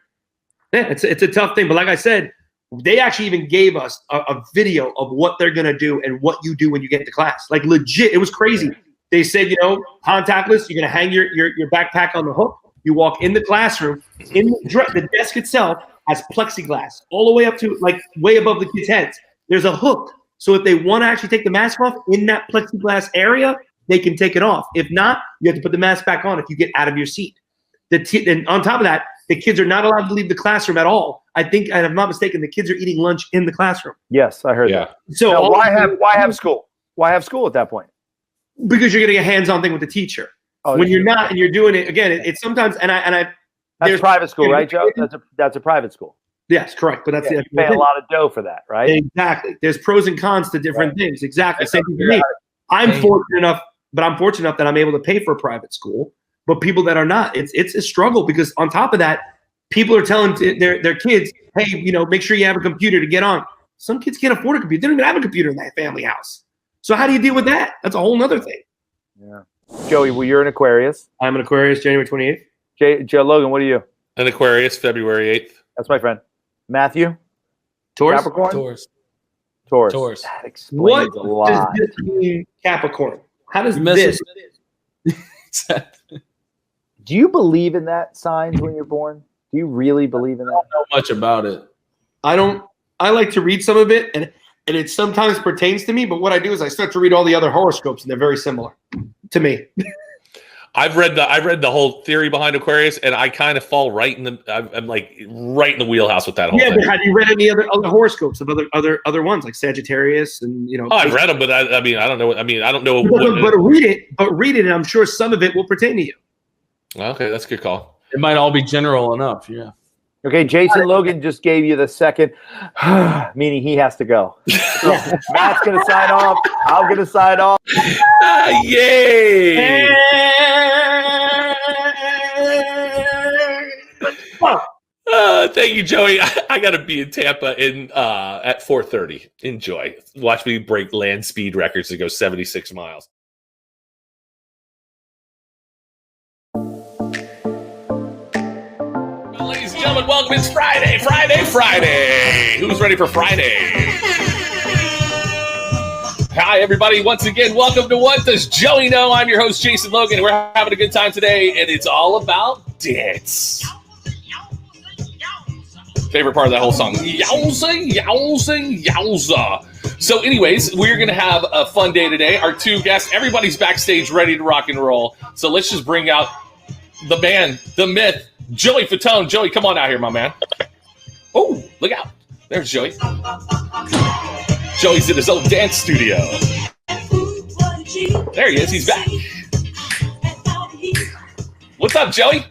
it's a tough thing. But like I said, they actually even gave us a video of what they're going to do and what you do when you get to class. Like, legit, it was crazy. They said, contactless, you're going to hang your backpack on the hook. You walk in the classroom, the desk itself has plexiglass all the way up to, like, way above the kids' heads. There's a hook. So if they want to actually take the mask off in that plexiglass area, they can take it off. If not, you have to put the mask back on if you get out of your seat. And on top of that, the kids are not allowed to leave the classroom at all. I think, and if I'm not mistaken, the kids are eating lunch in the classroom. Yes, I heard that. So now, why have school? Why have school at that point? Because you're getting a hands-on thing with the teacher. When you're not and you're doing it again, it's sometimes that's private school, right, Joe? That's a private school. Yes, correct. But that's you pay a lot of dough for that, right? Exactly. There's pros and cons to different things. Exactly. Same thing for me. I'm fortunate enough that I'm able to pay for a private school. But people that are not, it's a struggle because on top of that, people are telling their kids, hey, make sure you have a computer to get on. Some kids can't afford a computer. They don't even have a computer in that family house. So how do you deal with that? That's a whole nother thing. Yeah. Joey, well, you're an Aquarius. I'm an Aquarius, January 28th. Joe Logan, what are you? An Aquarius, February 8th. That's my friend. Matthew? Taurus? Capricorn? Taurus. Taurus. That explains What a lot. does this mean, Capricorn? How does You mess this? Do you believe in that signs when you're born? Do you really believe in that? I don't know much about it. I don't. I like to read some of it, and it sometimes pertains to me. But what I do is I start to read all the other horoscopes, and they're very similar to me. I've read the whole theory behind Aquarius, and I kind of fall right in the. I'm like right in the wheelhouse with that whole Yeah, thing. but have you read any other horoscopes of other ones like Sagittarius and Oh, I've read them, but I mean, I don't know. I mean, I don't know. But read it, and I'm sure some of it will pertain to you. Okay, that's a good call. It might all be general enough. Yeah. Okay, Jason Logan just gave you the second, meaning he has to go. So Matt's going to sign off. I'm going to sign off. Yay! Thank you, Joey. I got to be in Tampa at 4:30. Enjoy. Watch me break land speed records to go 76 miles. Ladies and gentlemen, welcome. It's Friday. Who's ready for Friday? Hi, everybody. Once again, welcome to What Does Joey Know? I'm your host, Jason Logan. We're having a good time today, and it's all about dance. Favorite part of that whole song. Yowza, yowza, yowza. So anyways, we're going to have a fun day today. Our two guests, everybody's backstage ready to rock and roll. So let's just bring out the man, the myth, Joey Fatone. Joey, come on out here, my man. Oh, look out. There's Joey. Joey's in his own dance studio. There he is. He's back. What's up, Joey?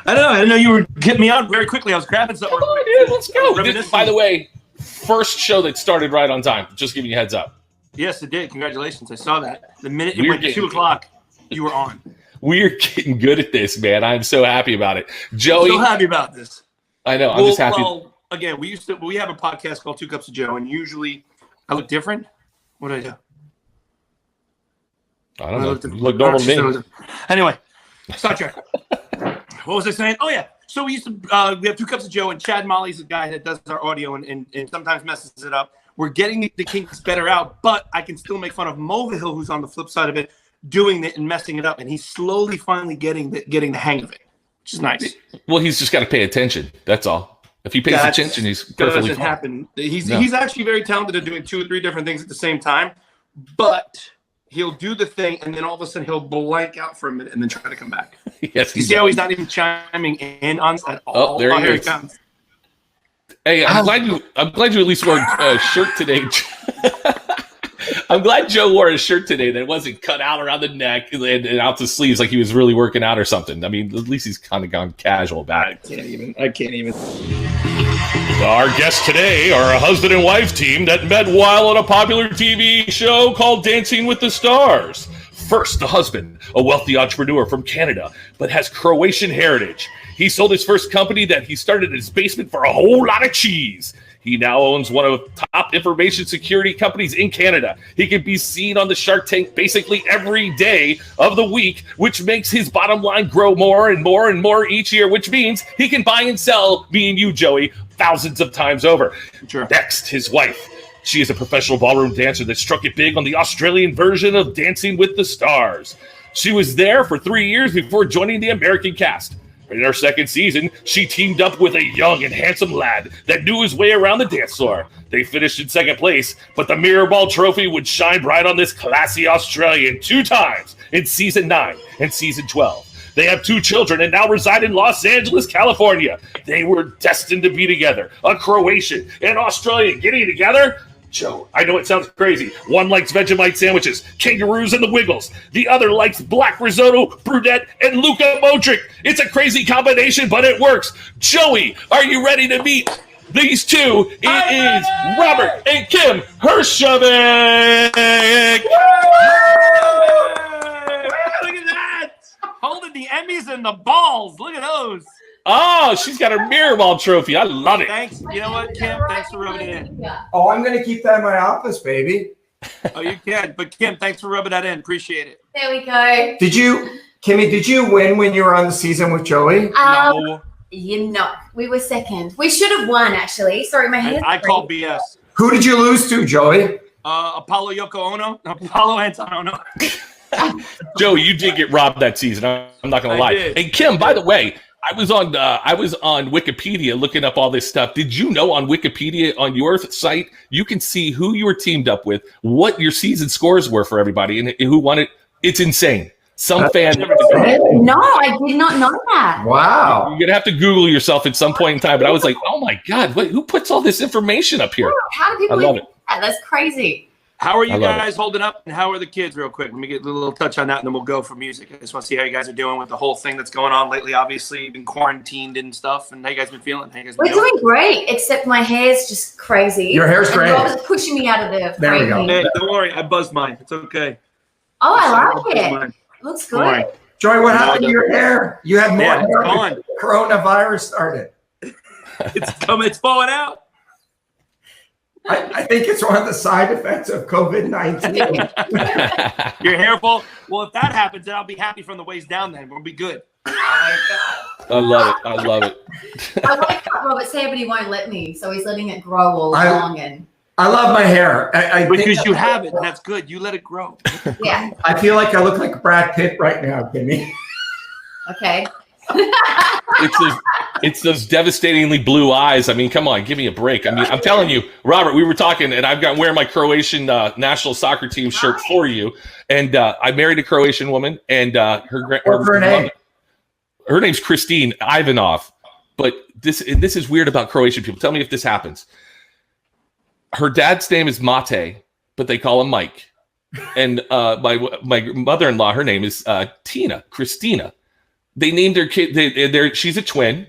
I don't know. I didn't know you were getting me out very quickly. I was grabbing something. Come on, dude. Let's go. This, by the way, first show that started right on time. Just giving you a heads up. Yes, it did. Congratulations. I saw that. The minute it went 2 o'clock, you were on. We're getting good at this, man. I'm so happy about it. Joey. So happy about this. I know. I'm just happy. Well, again, we have a podcast called 2 Cups of Joe, and usually I look different. What did I do? I don't know. You look normal to me. Anyway, Star Trek. What was I saying? Oh, yeah. So we have 2 Cups of Joe, and Chad Molly's the guy that does our audio and sometimes messes it up. We're getting the kinks better out, but I can still make fun of Movahil, who's on the flip side of it, doing it and messing it up, and he's slowly finally getting the hang of it, which is nice. Well, he's just got to pay attention. That's all. If he pays attention, he's perfectly fine. Happen. He's actually very talented at doing 2 or 3 different things at the same time, but he'll do the thing, and then all of a sudden he'll blank out for a minute and then try to come back. Yes, you see how he's not even chiming in on at all. Oh, there here he he comes. Hey, I'm glad you at least wore a shirt today. I'm glad Joe wore a shirt today that wasn't cut out around the neck and out the sleeves like he was really working out or something. I mean, at least he's kind of gone casual about it. I can't even. Our guests today are a husband and wife team that met while on a popular TV show called Dancing with the Stars. First, the husband, a wealthy entrepreneur from Canada, but has Croatian heritage. He sold his first company that he started in his basement for a whole lot of cheese. He now owns one of the top information security companies in Canada. He can be seen on the Shark Tank basically every day of the week, which makes his bottom line grow more and more and more each year, which means he can buy and sell, me and you, Joey, thousands of times over. Sure. Next, his wife. She is a professional ballroom dancer that struck it big on the Australian version of Dancing with the Stars. She was there for 3 years before joining the American cast. In her second season, she teamed up with a young and handsome lad that knew his way around the dance floor. They finished in second place, but the Mirrorball Trophy would shine bright on this classy Australian 2 times in season 9 and season 12. They have 2 children and now reside in Los Angeles, California. They were destined to be together. A Croatian and Australian getting together? Joe, I know it sounds crazy. One likes Vegemite sandwiches, kangaroos, and the Wiggles. The other likes black risotto, brunette, and Luka Modric. It's a crazy combination, but it works. Joey, are you ready to meet these two? It is Robert and Kim Herjavec. Look at that! Holding the Emmys and the balls. Look at those. Oh, she's got her Mirrorball trophy. I love it. Thanks. You know what, Kim? Thanks for rubbing it in. Oh, I'm going to keep that in my office, baby. Oh, you can. But Kim, thanks for rubbing that in. Appreciate it. There we go. Kimmy, did you win when you were on the season with Joey? No. We were second. We should have won, actually. Sorry, my hair's I call BS. Who did you lose to, Joey? Apollo Yoko Ono? Apollo Anton Ono. Joe, you did get robbed that season. I'm not going to lie. did. And Kim, by the way, I was on Wikipedia looking up all this stuff. Did you know on Wikipedia on your site you can see who you were teamed up with, what your season scores were for everybody, and who won it? It's insane. Some fan. No, I did not know that. Wow. You're gonna have to Google yourself at some point in time. But I was like, oh my God, who puts all this information up here? How do people I love even it. do that? That's crazy. How are you I love guys holding up? And how are the kids, real quick? Let me get a little touch on that, and then we'll go for music. I just want to see how you guys are doing with the whole thing that's going on lately. Obviously, you've been quarantined and stuff. And how you guys been feeling? How you guys been We're doing great, except my hair's just crazy. Your hair's great. Rob is pushing me out of the There we go. frame. Hey, don't worry. I buzzed mine. It's okay. Oh, I Buzzed like it. mine. Looks Don't worry. good. Joey, what happened to your hair? You had more Yeah, it's hair gone. when coronavirus started. It's coming. It's falling out. I think it's one of the side effects of COVID-19. Your hair fall. Well, if that happens, then I'll be happy from the waist down. Then we'll be good. I love it. I love it. I want to cut Robert's hair, but he won't let me. So he's letting it grow all long. And I love my hair. Because you have it. That's good. You let it grow. yeah. I feel like I look like Brad Pitt right now, Kimmy. Okay. It's those devastatingly blue eyes. I mean, come on, give me a break. I mean, I'm telling you, Robert, we were talking, and I've got wearing my Croatian national soccer team shirt for you. And I married a Croatian woman, and her name? Her name's Christine Ivanov. But this is weird about Croatian people. Tell me if this happens. Her dad's name is Mate, but they call him Mike. And my mother-in-law, her name is Tina, Christina. They named their kid. She's a twin,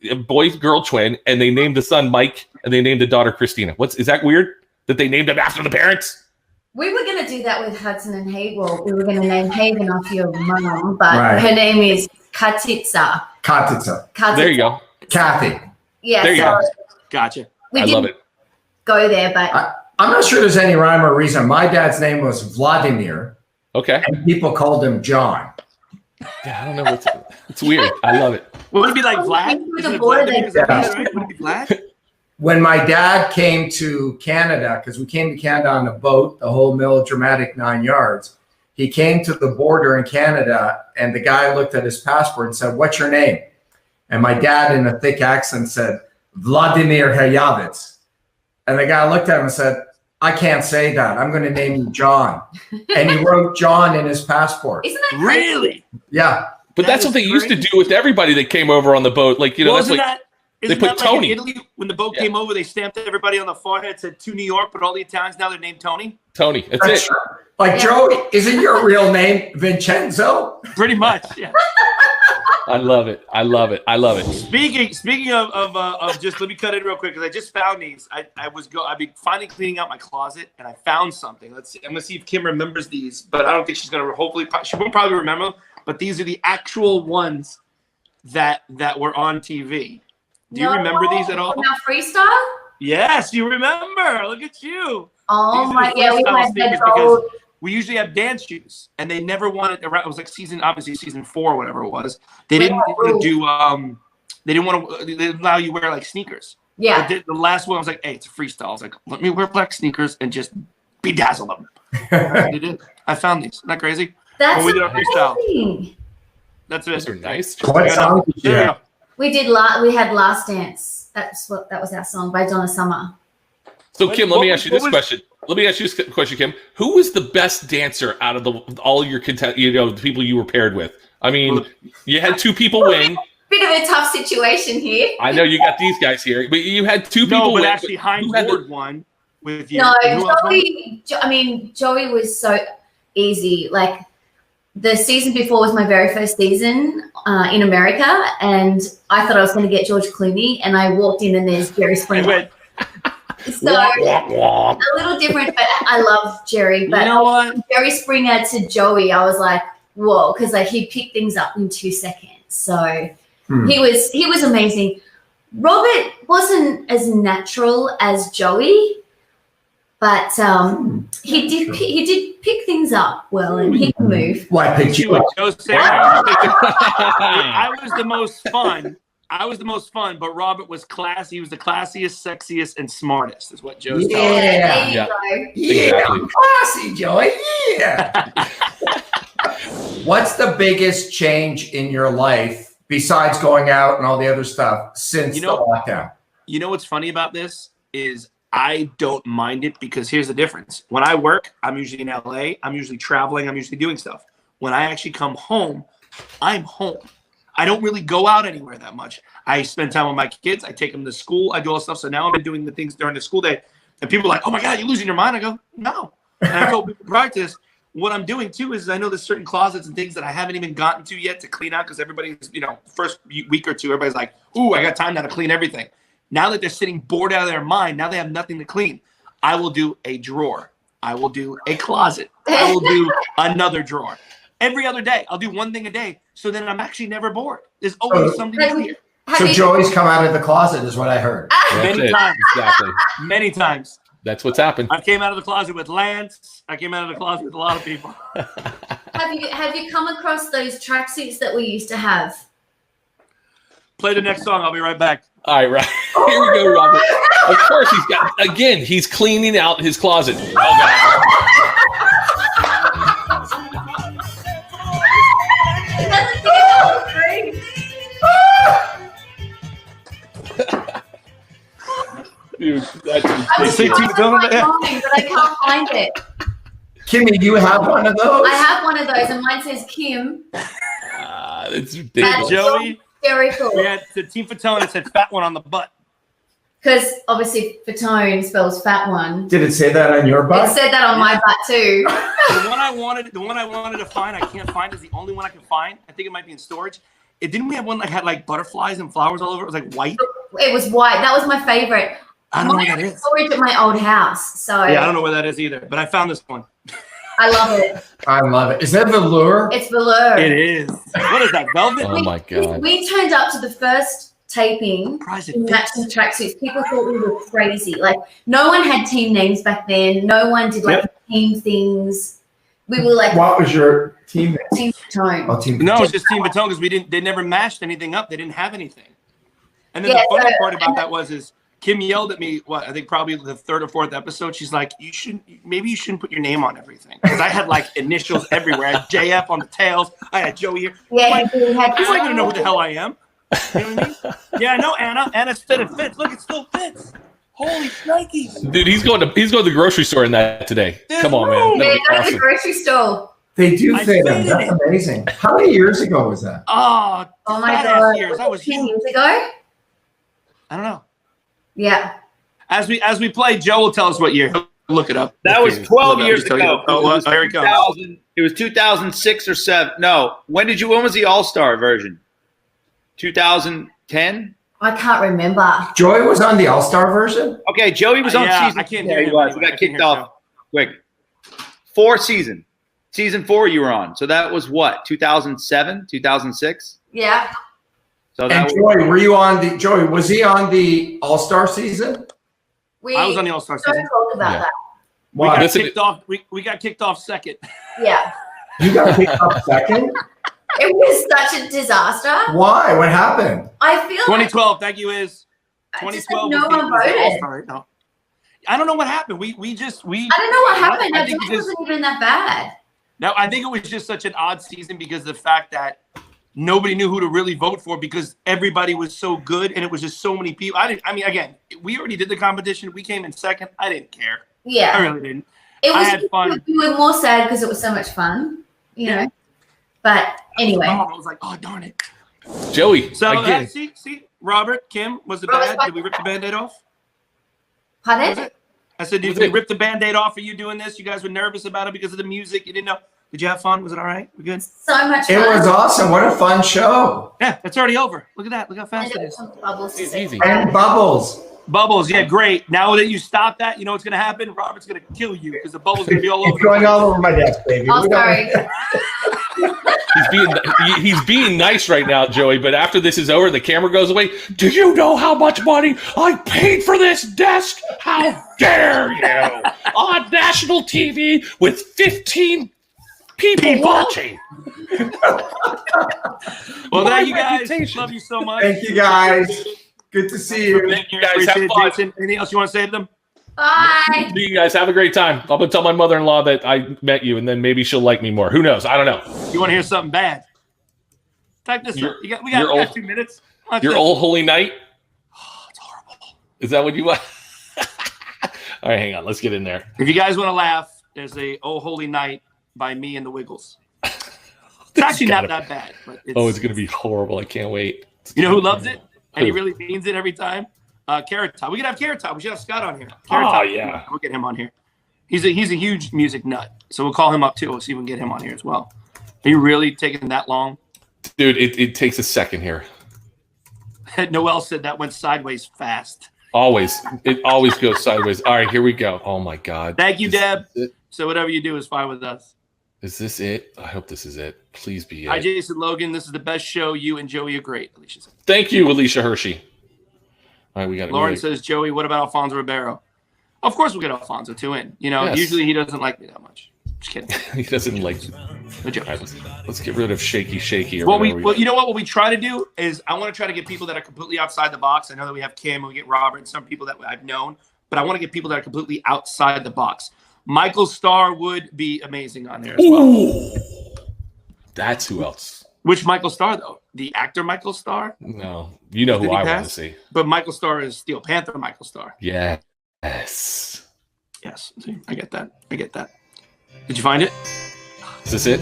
a boy-girl twin, and they named the son Mike, and they named the daughter Christina. Is that weird that they named them after the parents? We were going to do that with Hudson and Hayward. We were going to name Haven after your mum, but her name is Katica. Katica. There you go. Kathy. Yeah. There you go. Gotcha. We I love it. Go there, but I'm not sure there's any rhyme or reason. My dad's name was Vladimir. Okay. And people called him John. Yeah, I don't know. It's weird. I love it. Would it be like Vlad? Isn't it Vladimir? Is that right? Would it be Vlad? When my dad came to Canada, because we came to Canada on a boat, the whole melodramatic 9 yards, he came to the border in Canada, and the guy looked at his passport and said, "What's your name?" And my dad, in a thick accent, said, "Vladimir Herjavec." And the guy looked at him and said, "I can't say that. I'm going to name you John." And he wrote John in his passport. Isn't that crazy? Really? Yeah. But that's what they used to do with everybody that came over on the boat. Like, Well, that's isn't like that, they isn't put that like Tony. in Italy when the boat came over? They stamped everybody on the forehead, said to New York, but all the Italians now they're named Tony. Tony. That's it. Like, Joey, isn't your real name Vincenzo? Pretty much. Yeah. I love it. I love it. I love it. Speaking of just, let me cut in real quick because I just found these. I've been finally cleaning out my closet and I found something. Let's see. I'm gonna see if Kim remembers these, but I don't think she's gonna. Hopefully, she won't probably remember them. But these are the actual ones that were on TV. Do you remember these at all? Now freestyle? Yes, you remember. Look at you. Oh These are my, the yeah, we freestyle had sneakers that gold. because we usually have dance shoes, and they never wanted. It was like season 4, whatever it was. They didn't want to do. They didn't want to. They didn't allow you to wear like sneakers. Yeah. But the last one was like, hey, it's a freestyle. I was like, let me wear black sneakers and just bedazzle them. They did. I found these. Isn't that crazy? That's when we did our freestyle. amazing. That's it. Those are nice. What song did you have? We did. We had Last Dance. That was our song by Donna Summer. So, Kim, let me ask you this question. Let me ask you this question, Kim. Who was the best dancer out of all your the people you were paired with? I mean, you had two people win. Bit of a tough situation here. I know you got these guys here, but you had two people No, but win. actually, Heinz Ward won with you. No, And who else won? Joey was so easy. Like, the season before was my very first season in America, and I thought I was going to get George Clooney, and I walked in and there's Jerry Springer. So a little different, but I love Jerry. But you know what? Jerry Springer to Joey, I was like, whoa, because like he picked things up in 2 seconds. So he was amazing. Robert wasn't as natural as Joey, But he did pick things up well, and he can move. Why pick you up? I was the most fun. But Robert was classy. He was the classiest, sexiest, and smartest, is what Joe's telling me. There you go. Yeah, classy, Joey. Yeah. What's the biggest change in your life besides going out and all the other stuff since the lockdown? You know what's funny about this is I don't mind it, because here's the difference. When I work, I'm usually in LA. I'm usually traveling. I'm usually doing stuff. When I actually come home, I'm home. I don't really go out anywhere that much. I spend time with my kids. I take them to school. I do all this stuff. So now I've been doing the things during the school day. And people are like, oh my God, you're losing your mind. I go, no. And I told people prior to this, what I'm doing too is I know there's certain closets and things that I haven't even gotten to yet to clean out, because everybody's, first week or two, everybody's like, ooh, I got time now to clean everything. Now that they're sitting bored out of their mind, now they have nothing to clean. I will do a drawer. I will do a closet. I will do another drawer. Every other day, I'll do one thing a day. So then I'm actually never bored. There's always something new here. So Joey's come out of the closet is what I heard. Many times. Exactly. Many times. That's what's happened. I came out of the closet with Lance. I came out of the closet with a lot of people. Have you come across those tracksuits that we used to have? Play the next song. I'll be right back. All right, right. Here we go, Robert. Of course, he's cleaning out his closet. Oh, God. Dude, that's ridiculous. But I can't find it. Kimmy, do you have one of those? I have one of those, and mine says Kim. That's ridiculous. Joey, very cool. We had the Team Fatone. It said fat one on the butt. Because obviously Fatone spells fat one. Did it say that on your butt? It said that on my butt too. The one I wanted to find, I can't find, is the only one I can find. I think it might be in storage. Didn't we have one that had like butterflies and flowers all over? It was like white. It was white. That was my favorite. I don't know what that is. Storage at my old house. So yeah, I don't know where that is either. But I found this one. I love it. I love it. Is that velour? It's velour. It is. What is that? Velvet? Oh my God. We turned up to the first taping in matching tracksuits. People thought we were crazy. Like no one had team names back then. No one did like team things. We were like, what was your team name? Team Fatone. Oh, Team No, it's just Team Fatone, because they never mashed anything up. They didn't have anything. And then the funny part about that is Kim yelled at me, I think probably the third or fourth episode. She's like, maybe you shouldn't put your name on everything. Because I had like initials everywhere. I had JF on the tails. I had Joey here. Yeah, I'm not going to know who the hell I am. You know what I mean? Yeah, I know Anna. Anna's fit. It fits. Look, it still fits. Holy shnikes. Dude, he's going to the grocery store in that today. Come on, man. Yeah, go to the grocery store. They do fit them. That's amazing. How many years ago was that? Oh my God. Years. That was 10 years ago? I don't know. Yeah. As we play, Joe will tell us what year. Look it up. That was 12 years ago. Here it comes. It was 2006 or 7. No. When was the All-Star version? 2010? I can't remember. Joey was on the All-Star version? Okay, Joey was on season. I can't hear you. We got kicked off quick. 4 season. Season 4 you were on. So that was what? 2007, 2006? Yeah. So and Joey, was he on the All-Star season? I was on the All-Star season. Talk about that. We got kicked off second. Yeah. You got kicked off second? It was such a disaster. Why? What happened? I feel 2012. like, thank you, Iz. 2012. No one voted. No. I don't know what happened. I don't know what happened. I think it wasn't even that bad. No, I think it was just such an odd season because of the fact that nobody knew who to really vote for because everybody was so good and it was just so many people. Again, we already did the competition. We came in second. I didn't care. Yeah. I really didn't. I had fun. We were more sad because it was so much fun, you know. But anyway. I was like, oh, darn it. Joey. So, see, Robert, Kim, was it bad? Did we rip the Band-Aid off? Pardon? I said, did we rip the Band-Aid off for you doing this? You guys were nervous about it because of the music. You didn't know. Did you have fun? Was it all right? We good? So much It fun. was awesome. What a fun show. Yeah, it's already over. Look at that. Look how fast it is. Bubbles. It's easy. And Bubbles. Bubbles, yeah, great. Now that you stop that, you know what's going to happen? Robert's going to kill you because the bubble's going to be all over. It's going all over my desk, baby. Oh, sorry. He's being nice right now, Joey, but after this is over, the camera goes away. Do you know how much money I paid for this desk? How dare you? On national TV with 15 people watching. Well, thank you guys. Love you so much. Thank you, guys. Good to see you. Thank you guys. Have Appreciate it, fun. Jason. Anything else you want to say to them? Bye. You guys have a great time. I'm going to tell my mother-in-law that I met you, and then maybe she'll like me more. Who knows? I don't know. You want to hear something bad? Type this up. We got 2 minutes. Watch Your this. old holy night? Oh, it's horrible. Is that what you want? All right, hang on. Let's get in there. If you guys want to laugh, there's a Oh Holy Night by me and the Wiggles. It's actually not that bad. But it's going to be horrible. I can't wait. You know who loves it? And he Who? really means it every time? Carrot Top. We could have Carrot Top. We should have Scott on here. Oh, Carrot Top. yeah. We'll get him on here. He's a huge music nut. So we'll call him up too. We'll see if we can get him on here as well. Are you really taking that long? Dude, it takes a second here. Noel said that went sideways fast. Always. It always goes sideways. All right, here we go. Oh, my God. Thank you, Deb. It? So whatever you do is fine with us. Is this it? I hope this is it. Please be it. Hi, Jason Logan. This is the best show. You and Joey are great. Alicia said. Thank you, Alicia Hershey. All right, we got it. Lauren says, Joey, what about Alfonso Ribeiro? Of course we'll get Alfonso too in. You know, Yes. usually he doesn't like me that much. Just kidding. He doesn't like you. No joke. All right, let's get rid of shaky. Or Well, whatever you know what we try to do is I want to try to get people that are completely outside the box. I know that we have Kim and we get Robert and some people that I've known, but I want to get people that are completely outside the box. Michael Starr would be amazing on there as well. Ooh. That's who else. Which Michael Starr, though? The actor Michael Starr? No, you know Did who he I want to pass? see. But Michael Starr is Steel Panther Michael Starr. Yes. Yes. See, I get that. Did you find it? Is this it?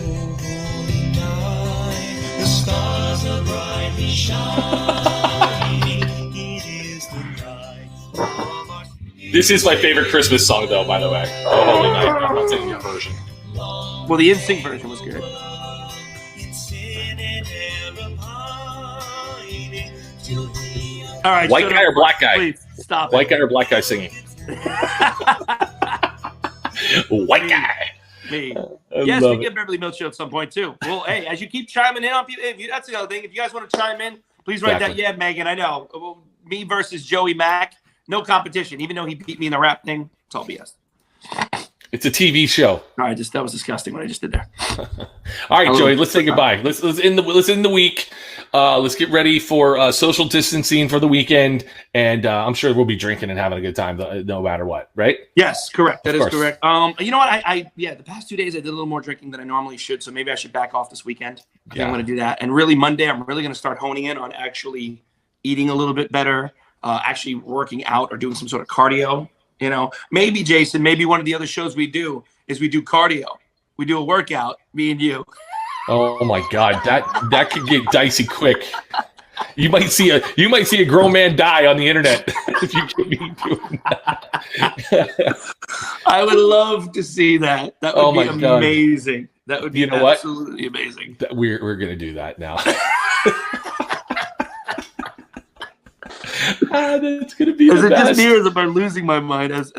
This is my favorite Christmas song, though, by the way. Oh, Holy Night. I'm not saying your version. Well, the NSYNC version was good. All right. White shut guy up. or black guy? Please stop White guy or black guy singing? White guy. Me. I Yes, love we get Beverly Mills show at some point too. Well, hey, as you keep chiming in on people, that's the other thing. If you guys want to chime in, please write Exactly. that. Yeah, Megan, I know. Well, me versus Joey Mack, no competition. Even though he beat me in the rap thing, it's all BS. It's a TV show. All right, that was disgusting what I just did there. All right, Joey, let's say goodbye. Let's end the week. Let's get ready for social distancing for the weekend, and I'm sure we'll be drinking and having a good time, no matter what. Right? Yes, correct. That Of is course. correct. You know what? I the past 2 days I did a little more drinking than I normally should, so maybe I should back off this weekend. I think I'm going to do that. And really, Monday, I'm really going to start honing in on actually eating a little bit better, actually working out or doing some sort of cardio. You know, maybe Jason, maybe one of the other shows we do is we do cardio. We do a workout, me and you. Oh my God, that could get dicey quick. You might see a grown man die on the internet if you keep doing that. I would love to see that. That would be God. amazing. That would be You know what? absolutely amazing. We're gonna do that now. That's gonna be Is the it best. just me, or am I losing my mind? As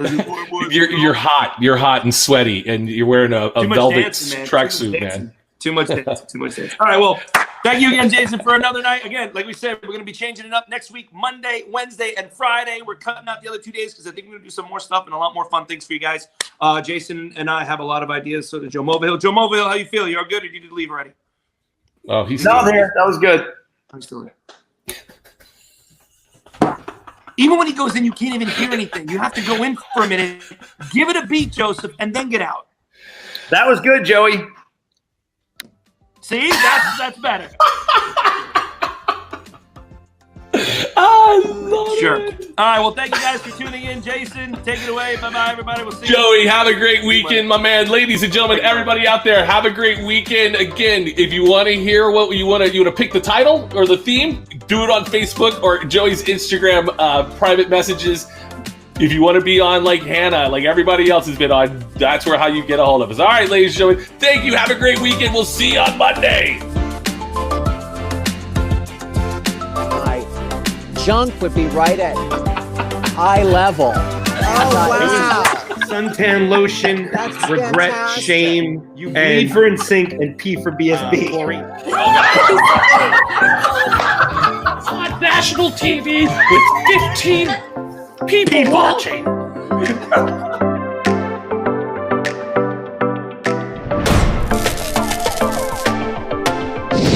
You're hot and sweaty, and you're wearing a Too much velvet dancing, man. tracksuit, man. Too much dancing. All right, well, thank you again, Jason, for another night. Again, like we said, we're going to be changing it up next week, Monday, Wednesday, and Friday. We're cutting out the other 2 days because I think we're going to do some more stuff and a lot more fun things for you guys. Jason and I have a lot of ideas. So did Joe Mobile. Joe Mobile, how you feel? You're good, or did you leave already? Oh, he's No, there. That was good. I'm still there. Even when he goes in, you can't even hear anything. You have to go in for a minute, give it a beat, Joseph, and then get out. That was good, Joey. See, that's better. I love Sure. it. All right. Well, thank you guys for tuning in. Jason, take it away. Bye-bye, everybody. We'll see you. Joey, have a great weekend, my man. Ladies and gentlemen, everybody out there, have a great weekend. Again, if you want to hear what you want to pick the title or the theme, do it on Facebook or Joey's Instagram private messages. If you want to be on like Hannah, like everybody else has been on, that's how you get a hold of us. All right, ladies and gentlemen, thank you. Have a great weekend. We'll see you on Monday. My junk would be right at eye level. It was suntan lotion, That's regret, fantastic. shame. You bleed for NSYNC and P for BSB. On national TV with 15 people watching.